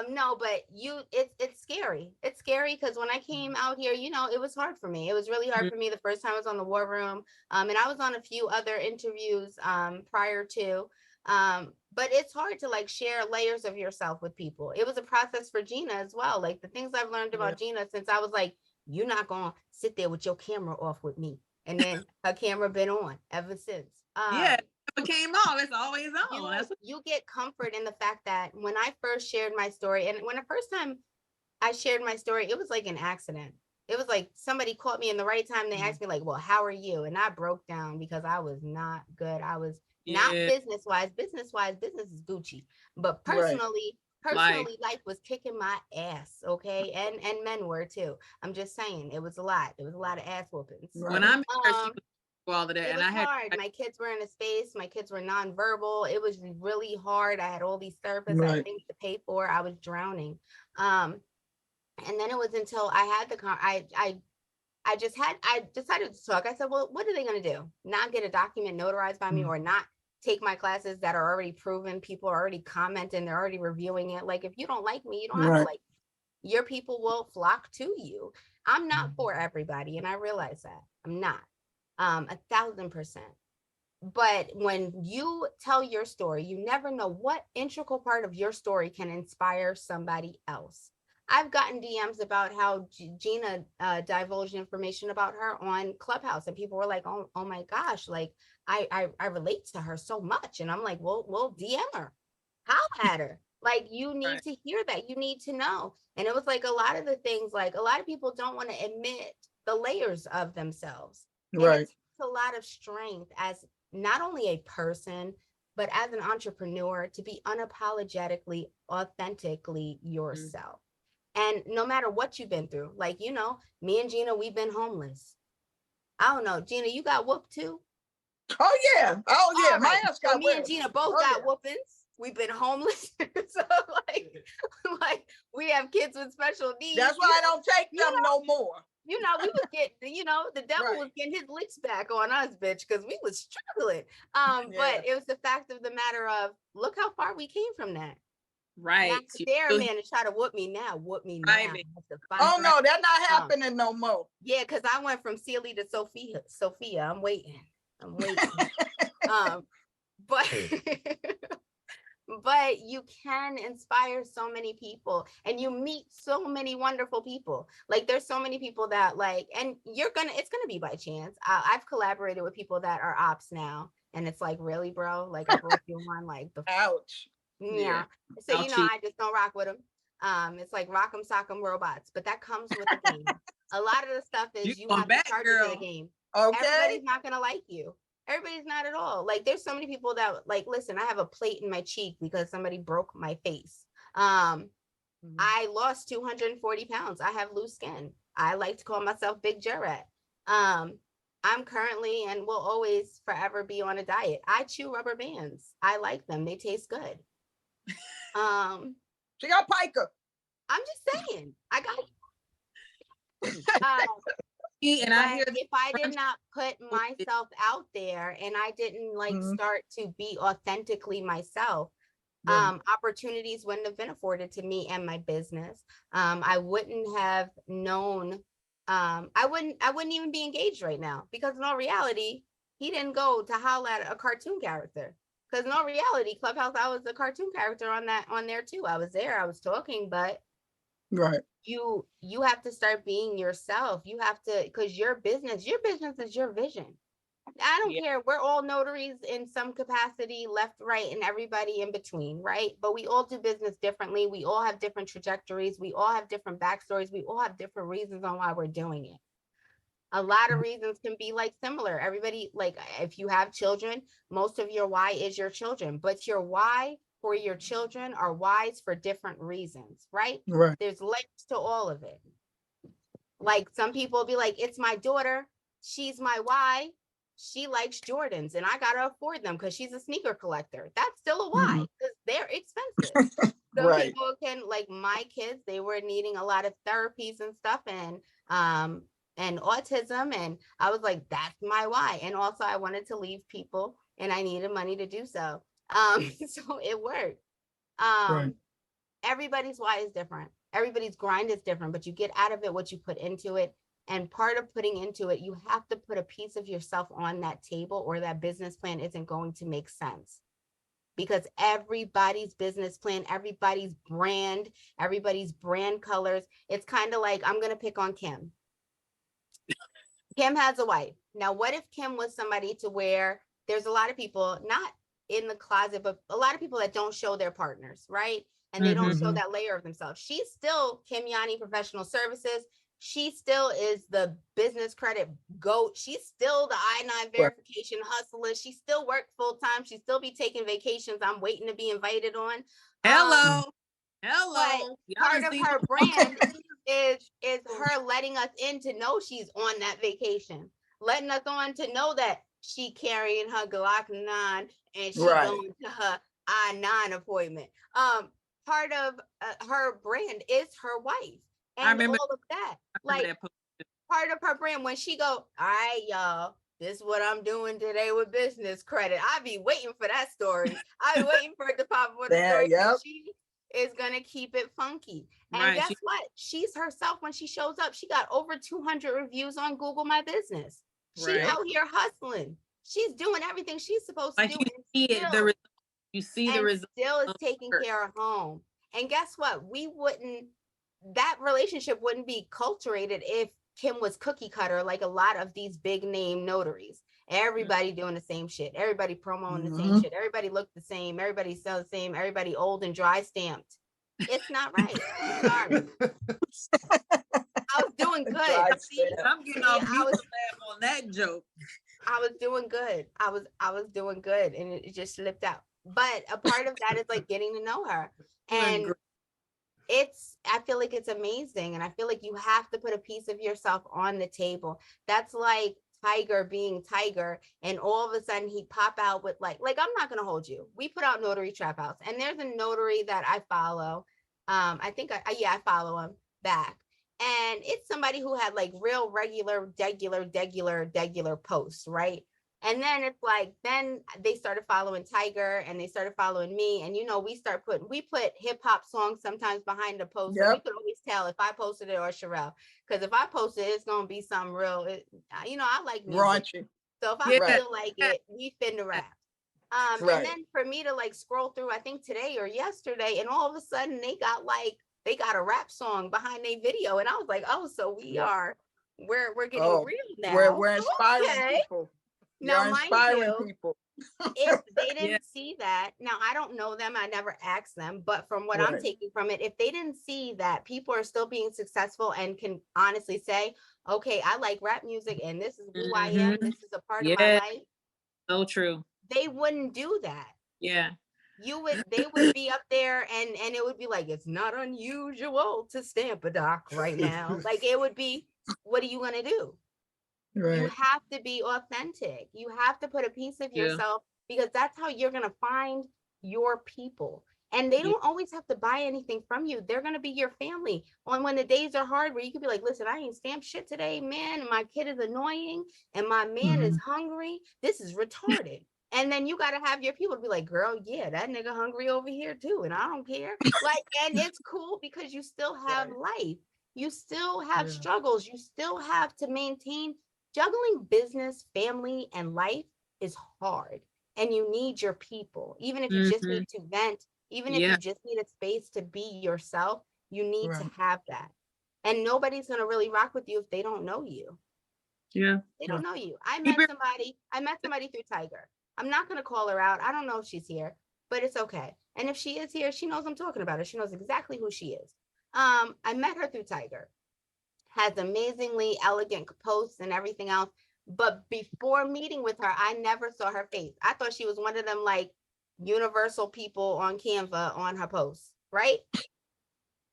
No, but it's scary. It's scary because when I came out here, you know, it was hard for me. It was really hard for me the first time I was on the War Room. And I was on a few other interviews prior to. But it's hard to like share layers of yourself with people. It was a process for Gina as well. Like the things I've learned about Gina since I was like, you're not gonna sit there with your camera off with me. And then her camera been on ever since. It came off. It's always on. You get comfort in the fact that when I first shared my story, and when the first time I shared my story, it was like an accident. It was like somebody caught me in the right time. They asked me like, well, how are you? And I broke down because I was not good. I was not business-wise. Business-wise, business is Gucci. But personally, life was kicking my ass, okay? And men were too. I'm just saying, it was a lot. It was a lot of ass whoopings. When I met her, all of that, it was hard. My kids were in a space. My kids were nonverbal. It was really hard. I had all these therapists, I had things to pay for. I was drowning. And then it was until I had I decided to talk. I said, well, what are they going to do? Not get a document notarized by me or not take my classes that are already proven? People are already commenting. They're already reviewing it. Like, if you don't like me, you don't have to like me. Your people will flock to you. I'm not for everybody. And I realize that I'm not. 1,000%. But when you tell your story, you never know what integral part of your story can inspire somebody else. I've gotten DMs about how Gina divulged information about her on Clubhouse, and people were like, oh my gosh, like I relate to her so much. And I'm like, well, DM her, howl at her. Like, you need to hear that. You need to know. And it was like a lot of the things, like a lot of people don't want to admit the layers of themselves. Right. It's a lot of strength as not only a person, but as an entrepreneur to be unapologetically, authentically yourself. And no matter what you've been through, like, you know, me and Gina, we've been homeless. I don't know. Gina, you got whooped too? Oh, yeah. Oh, yeah. My ass got so me and Gina both got whoopings. We've been homeless. So like we have kids with special needs. That's why I don't take them no more. You know, we was getting, you know, the devil was getting his licks back on us, bitch, because we was struggling. But it was the fact of the matter of, look how far we came from that. Right. Now, dare man to try to whoop me now. Oh no, that's not happening no more. Yeah, because I went from Celie to Sophia. I'm waiting. But you can inspire so many people, and you meet so many wonderful people. Like, there's so many people that like, and it's gonna be by chance. I've collaborated with people that are ops now, and it's like, really, bro? Like, I broke you on like the ouch. Yeah. So you know, I just don't rock with them. It's like rock'em sock'em robots, but that comes with the game. A lot of the stuff is you have to charge to the game. Okay. Everybody's not gonna like you. Everybody's not at all. Like, there's so many people that like, listen, I have a plate in my cheek because somebody broke my face. I lost 240 pounds. I have loose skin. I like to call myself Big Jurat. I'm currently and will always forever be on a diet. I chew rubber bands. I like them. They taste good. She got pica. I'm just saying, I got and I hear if I did not put myself out there and I didn't like start to be authentically myself, opportunities wouldn't have been afforded to me and my business. I wouldn't have known, I wouldn't even be engaged right now, because in all reality, he didn't go to holler at a cartoon character. Because in all reality, Clubhouse, I was a cartoon character on there too. I was there, I was talking, but you have to start being yourself. You have to, because your business is your vision. I don't care. We're all notaries in some capacity, left, right, and everybody in between, right? But we all do business differently. We all have different trajectories. We all have different backstories. We all have different reasons on why we're doing it. A lot of reasons can be like similar. Everybody, like if you have children, most of your why is your children, but your why for your children are whys for different reasons, right? There's layers to all of it. Like some people be like, it's my daughter, she's my why. She likes Jordans and I gotta afford them because she's a sneaker collector. That's still a why, because they're expensive. Some people can, like my kids, they were needing a lot of therapies and stuff, and autism, and I was like, that's my why. And also I wanted to leave people and I needed money to do so. So it worked. Everybody's why is different. Everybody's grind is different, but you get out of it what you put into it. And part of putting into it, you have to put a piece of yourself on that table, or that business plan isn't going to make sense. Because everybody's business plan, everybody's brand colors, it's kind of like, I'm going to pick on Kim. Kim has a wife. Now, what if Kim was somebody to where there's a lot of people, not in the closet, but a lot of people that don't show their partners, right? And they don't show that layer of themselves. She's still Kim Yanni Professional Services. She still is the business credit GOAT. She's still the I-9 verification hustler. She still works full time. She still be taking vacations I'm waiting to be invited on. Hello. But part of her brand is her letting us in to know she's on that vacation, letting us on to know that she carrying her Glock 9 and she going to her I-9 appointment. Part of her brand is her wife and all of that. Like part of her brand, when she go, all right, y'all, this is what I'm doing today with business credit. I be waiting for that story. I be waiting for it to pop up with the story. She is gonna keep it funky. And guess what? She's herself when she shows up. She got over 200 reviews on Google My Business. She's out here hustling. She's doing everything she's supposed to do. You see the result. Still is taking care of home. And guess what? That relationship wouldn't be cultivated if Kim was cookie cutter like a lot of these big name notaries. Everybody doing the same shit. Everybody promoting the same shit. Everybody look the same. Everybody sell the same. Everybody old and dry stamped. It's not right. Sorry. I was doing good. I'm getting off on that joke. I was doing good. I was doing good, and it just slipped out. But a part of that is like getting to know her. And I feel like it's amazing. And I feel like you have to put a piece of yourself on the table. That's like Tiger being Tiger. And all of a sudden he pop out with like, I'm not going to hold you. We put out Notary Trap House, and there's a notary that I follow. I follow him back. And it's somebody who had like real regular posts, right? And then it's like, then they started following Tiger and they started following me. And, we put hip hop songs sometimes behind the post. So we could always tell if I posted it or Sharelle. Because if I posted it, it's going to be something real. I like music. Raunchy. So if I feel like it, we finna rap. And then for me to like scroll through, I think today or yesterday, and all of a sudden they got a rap song behind their video. And I was like, oh, so we're getting real now. We're inspiring people. Now, mind you, if they didn't see that, now I don't know them, I never asked them, but from what I'm taking from it, if they didn't see that people are still being successful and can honestly say, okay, I like rap music and this is who I am, this is a part of my life. So true. They wouldn't do that. Yeah. They would be up there and it would be like, it's not unusual to stamp a doc right now. Like it would be, what are you going to do? You have to be authentic. You have to put a piece of yourself, because that's how you're going to find your people. And they don't always have to buy anything from you. They're going to be your family. When the days are hard, where you could be like, listen, I ain't stamped shit today, man. And my kid is annoying and my man is hungry. This is retarded. And then you got to have your people be like, girl, yeah, that nigga hungry over here too. And I don't care. Like, and it's cool because you still have life. You still have struggles. You still have to maintain. Juggling business, family, and life is hard. And you need your people. Even if you just need to vent, even if you just need a space to be yourself, you need to have that. And nobody's going to really rock with you if they don't know you. Yeah. They don't know you. I met somebody through Tiger. I'm not going to call her out. I don't know if she's here, but it's okay. And if she is here, she knows I'm talking about her. She knows exactly who she is. I met her through Tiger. Has amazingly elegant posts and everything else. But before meeting with her, I never saw her face. I thought she was one of them like universal people on Canva on her posts, right?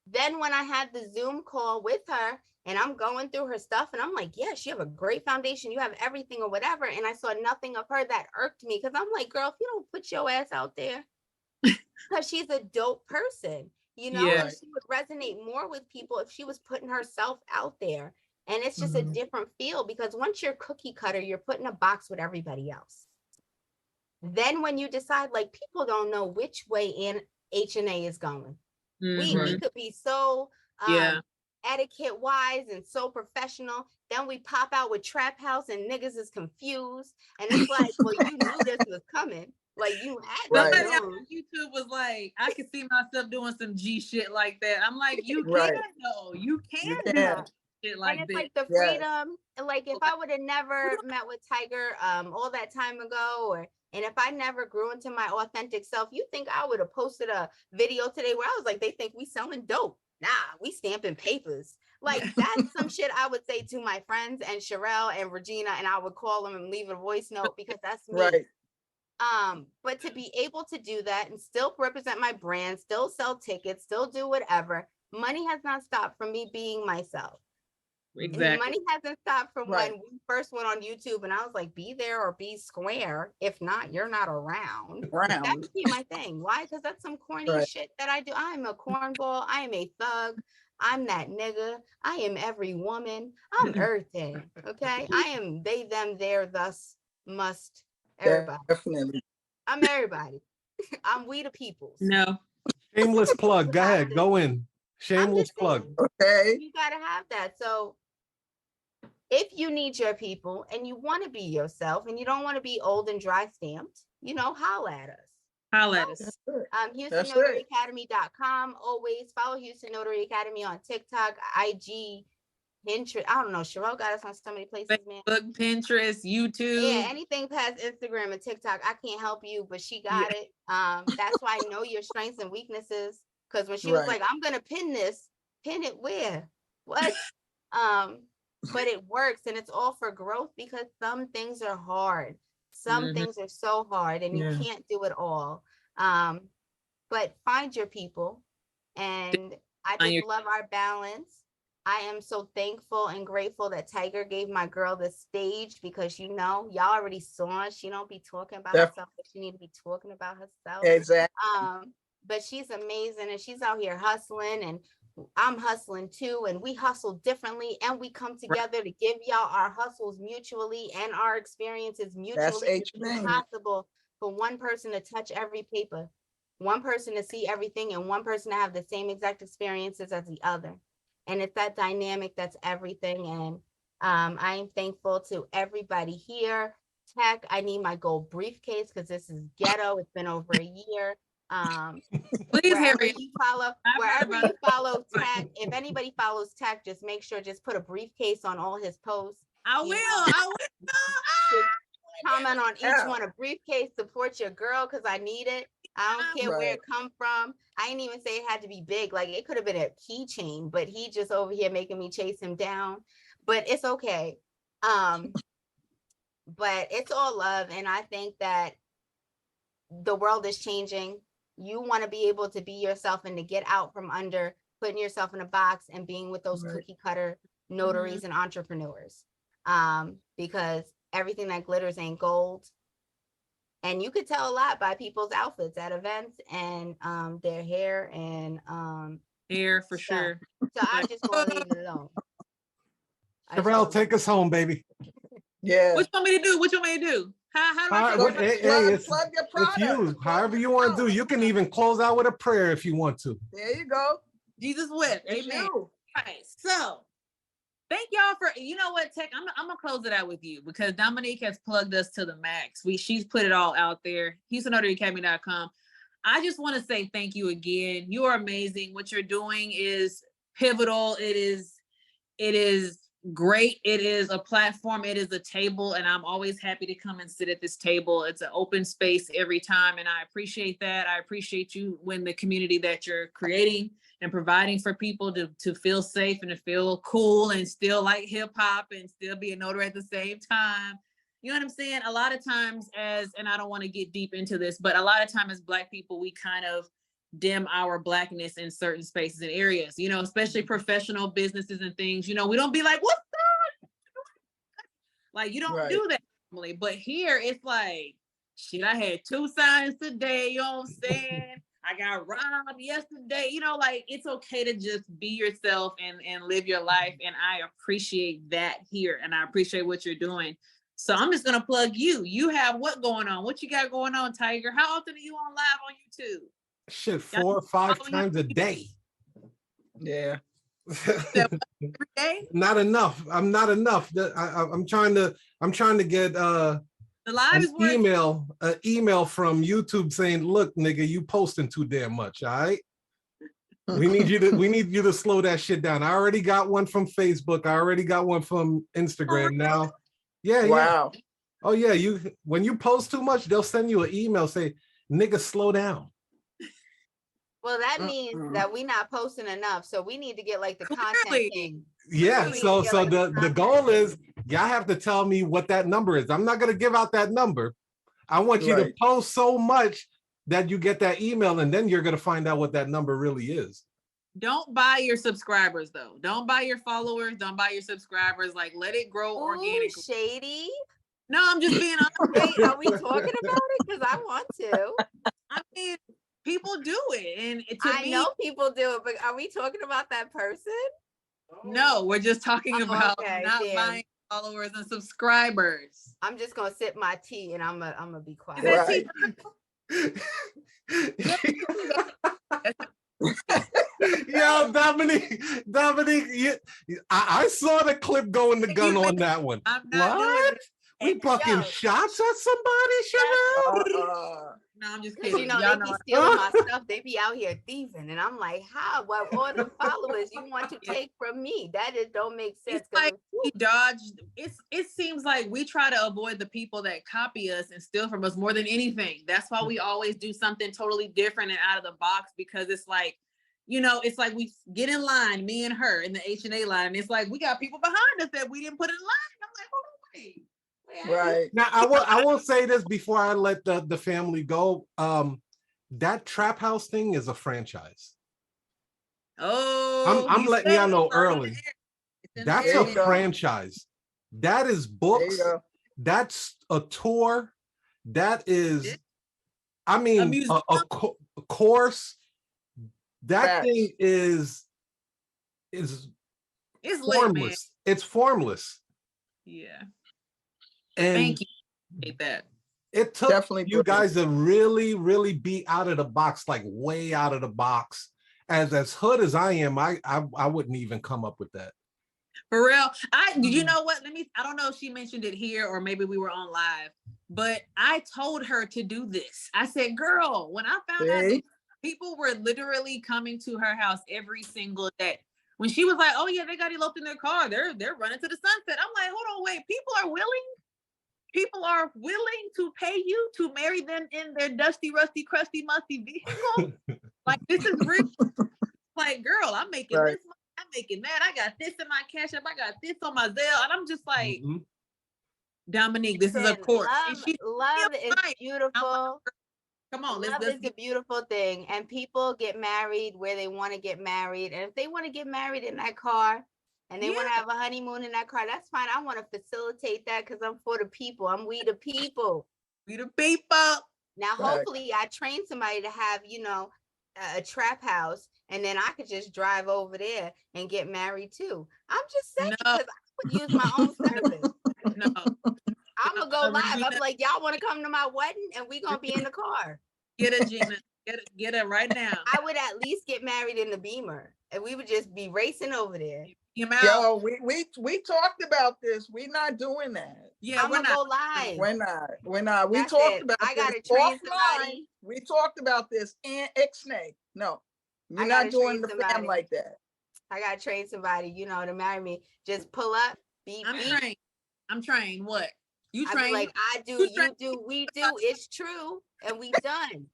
Then when I had the Zoom call with her and I'm going through her stuff and I'm like, yes, you have a great foundation. You have everything or whatever. And I saw nothing of her that irked me because I'm like, girl, if you don't put your ass out there, because she's a dope person, you know, and she would resonate more with people if she was putting herself out there. And it's just a different feel because once you're cookie cutter, you're put in a box with everybody else. Then when you decide, like, people don't know which way in HNA is going. We could be so etiquette wise and so professional. Then we pop out with Trap House and niggas is confused. And it's like, well, you knew this was coming. Like you had somebody on YouTube was like, I could see myself doing some G shit like that. I'm like, you can though. You can do shit like and it's that. like the freedom. Like if I would have never met with Tiger all that time ago, and if I never grew into my authentic self, you think I would have posted a video today where I was like, they think we selling dope. Nah, we stamping papers. Like that's some shit I would say to my friends and Sharelle and Regina, and I would call them and leave a voice note because that's me. But to be able to do that and still represent my brand, still sell tickets, still do whatever, money has not stopped from me being myself. Exactly. Money hasn't stopped from when we first went on YouTube and I was like, be there or be square. If not, you're not around. That would be my thing. Why? Because that's some corny shit that I do. I'm a cornball. I am a thug. I'm that nigga. I am every woman. I'm everything. Okay. I am they, them, there, thus, must, everybody. Definitely. I'm everybody. I'm we the peoples. No. Shameless plug. Go ahead. Go in. Shameless plug. Okay. You gotta have that. So if you need your people and you want to be yourself and you don't want to be old and dry stamped, you know, holla at us. Holla at us. HoustonNotaryAcademy.com. Always follow Houston Notary Academy on TikTok, IG, Pinterest. I don't know. Sharelle got us on so many places, man. Facebook, Pinterest, YouTube. Yeah, anything past Instagram and TikTok, I can't help you, but she got it. That's why I know your strengths and weaknesses. Because when she was like, I'm gonna pin this, pin it where? What? But it works and it's all for growth because some things are hard. Some things are so hard and you can't do it all. But find your people. And I just love our balance. I am so thankful and grateful that Tiger gave my girl the stage because, you know, y'all already saw she don't be talking about herself, but she need to be talking about herself. Exactly. But she's amazing and she's out here hustling and I'm hustling too. And we hustle differently and we come together to give y'all our hustles mutually and our experiences mutually. It's impossible for one person to touch every paper, one person to see everything and one person to have the same exact experiences as the other. And it's that dynamic that's everything. And I am thankful to everybody here. Tech, I need my gold briefcase because this is ghetto. It's been over a year. Please, wherever you follow Tech, if anybody follows Tech, just make sure, just put a briefcase on all his posts. I will. Comment on each one, a briefcase, support your girl because I need it. I don't care where it come from. I didn't even say it had to be big. Like it could have been a keychain, but he just over here making me chase him down. But it's okay. But it's all love. And I think that the world is changing. You want to be able to be yourself and to get out from under putting yourself in a box and being with those cookie cutter notaries and entrepreneurs. Because everything that glitters ain't gold. And you could tell a lot by people's outfits at events and their hair and hair for stuff. sure. So I'm just gonna leave it alone. Sharelle, take us home, baby. Yeah. What you want me to do? What you want me to do? How do I take Plug your product. It's you. However you want to do. You can even close out with a prayer if you want to. There you go. Jesus whip. Amen. All right. So thank y'all for, you know what, Tech, I'm gonna close it out with you because Dominique has plugged us to the max. She's put it all out there. HoustonNotaryAcademy.com. I just want to say thank you again. You are amazing. What you're doing is pivotal. It is great. It is a platform. It is a table, and I'm always happy to come and sit at this table. It's an open space every time, and I appreciate that. I appreciate you when the community that you're creating and providing for people to feel safe and to feel cool and still like hip hop and still be a notary at the same time. You know what I'm saying? A lot of times and I don't want to get deep into this, but a lot of times as Black people, we kind of dim our Blackness in certain spaces and areas, you know, especially professional businesses and things, you know, we don't be like, what's that? Like, you don't do that normally, but here it's like, shit, I had 2 signs today, you know what I'm saying? I got robbed yesterday, you know, like it's okay to just be yourself and live your life. And I appreciate that here. And I appreciate what you're doing. So I'm just going to plug you. You have what going on? What you got going on, Tiger? How often are you on live on YouTube? Shit, 4 or 5 times a day. Yeah. Every day? Not enough. I'm not enough. I'm trying to get the live is an email from YouTube saying, look, nigga, you posting too damn much, all right? We need you to slow that shit down. I already got one from Facebook. I already got one from Instagram now. Yeah, wow. Yeah. Oh yeah, when you post too much, they'll send you an email say, nigga, slow down. Well, that means that we not posting enough. So we need to get like the content king. Yeah, so the goal is y'all have to tell me what that number is. I'm not gonna give out that number. I want you to post so much that you get that email, and then you're gonna find out what that number really is. Don't buy your subscribers though. Don't buy your followers. Don't buy your subscribers. Like, let it grow organically. Shady. No, I'm just being honest. Wait, are we talking about it? Because I want to. I mean, people do it, and I know people do it, but are we talking about that person? No, we're just talking about not buying followers and subscribers. I'm just gonna sip my tea and I'm gonna be quiet. Is that Yo, Dominique, I saw the clip going the gun on that one. What? We bucking shots at somebody, Sharelle? No, I'm just kidding. You know, they be stealing my stuff. They be out here thieving, and I'm like, how? Well, all the followers you want to take from me? That just don't make sense. It's like we dodged. It seems like we try to avoid the people that copy us and steal from us more than anything. That's why we always do something totally different and out of the box, because it's like, you know, it's like we get in line, me and her in the HNA line, and it's like we got people behind us that we didn't put in line. I'm like, hold on, wait. Right. Now I will say this before I let the family go. That Trap House thing is a franchise. Oh, I'm letting y'all know early. That's a franchise. That is books. That's a tour. That is, I mean, a course. That thing is it's formless. It's formless. Yeah. And thank you. Hate that. It took you guys to really, really be out of the box, like way out of the box. As hood as I am, I wouldn't even come up with that. For real. You know what? I don't know if she mentioned it here or maybe we were on live, but I told her to do this. I said, girl, when I found out that people were literally coming to her house every single day. When she was like, oh yeah, they got eloped in their car. They're running to the sunset. I'm like, hold on, wait, people are willing to pay you to marry them in their dusty, rusty, crusty, musty vehicle. Like, this is real. Like, girl, I'm making this money. I'm making that. I got this in my Cash App. I got this on my Zelle. And I'm just like, Dominique, this is a course. Love is beautiful. Come on, love is a beautiful thing. And people get married where they want to get married. And if they want to get married in that car, and they want to have a honeymoon in that car, that's fine. I want to facilitate that because I'm for the people. We the people. We the people. Now, hopefully, I train somebody to have, a trap house, and then I could just drive over there and get married too. I'm just saying, because I would use my own service. No. I'm gonna go live. I'm like, y'all want to come to my wedding, and we gonna be in the car. Get it, Gina. Get it right now. I would at least get married in the Beamer, and we would just be racing over there. Yo, we talked about this. We're not doing that. Yeah, I'm gonna go live. We're not. We That's talked it. about I gotta this train offline. somebody. We talked about this in Ixnay. No, you're I not gotta doing the train fam somebody. like that. I gotta train somebody, to marry me. Just pull up, beep, I'm beep. trained. I'm trained. What? You I be trained? like, I do, you do, we do. It's true, and we done.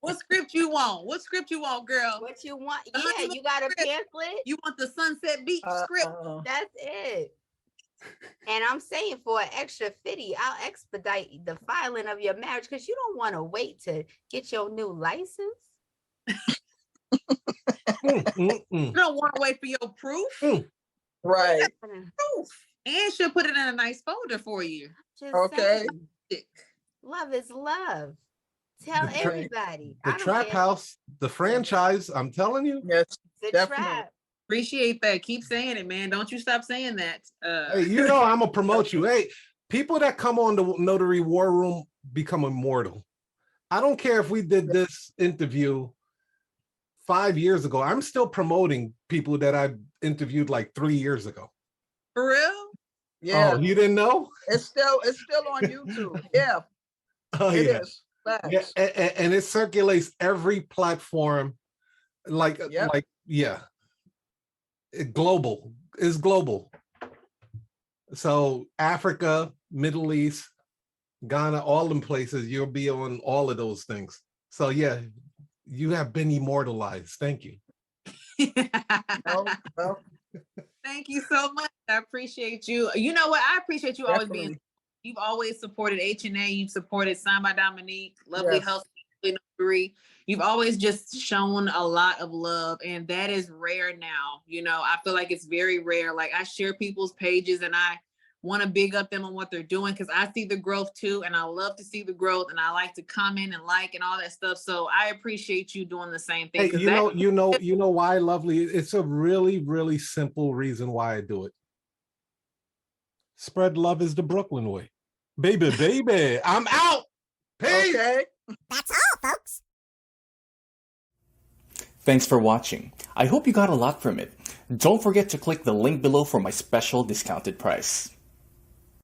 What script you want? What script you want, girl? What you want? The Yeah, you got a pamphlet. You want the Sunset Beach script? That's it. And I'm saying for an extra 50, I'll expedite the filing of your marriage because you don't want to wait to get your new license. You don't want to wait for your proof. Right. Proof. And she'll put it in a nice folder for you. Just okay. saying. Love is love. Tell everybody. The Trap House, the franchise, I'm telling you. Yes, the definitely. trap. Appreciate that. Keep saying it, man. Don't you stop saying that. Hey, I'm gonna promote you. Hey, people that come on the Notary War Room become immortal. I don't care if we did this interview 5 years ago. I'm still promoting people that I interviewed like 3 years ago. For real? Yeah. Oh, you didn't know? It's still on YouTube. Yeah. Oh, it yeah. is. Facts. Yeah, and it circulates every platform, global. It's global. So Africa, Middle East, Ghana, all them places, you'll be on all of those things. So yeah, you have been immortalized. Thank you. Thank you so much. I appreciate you. You know what? I appreciate you always being. You've always supported HNA. You've supported Signed by Dominique, Lovely Health, Notary. You've always just shown a lot of love, and that is rare now. I feel like it's very rare. Like I share people's pages, and I want to big up them on what they're doing because I see the growth too, and I love to see the growth, and I like to comment and like and all that stuff. So I appreciate you doing the same thing. Hey, you know why, Lovely? It's a really, really simple reason why I do it. Spread love is the Brooklyn way. Baby, I'm out. Peace. Okay. That's all, folks. Thanks for watching. I hope you got a lot from it. Don't forget to click the link below for my special discounted price.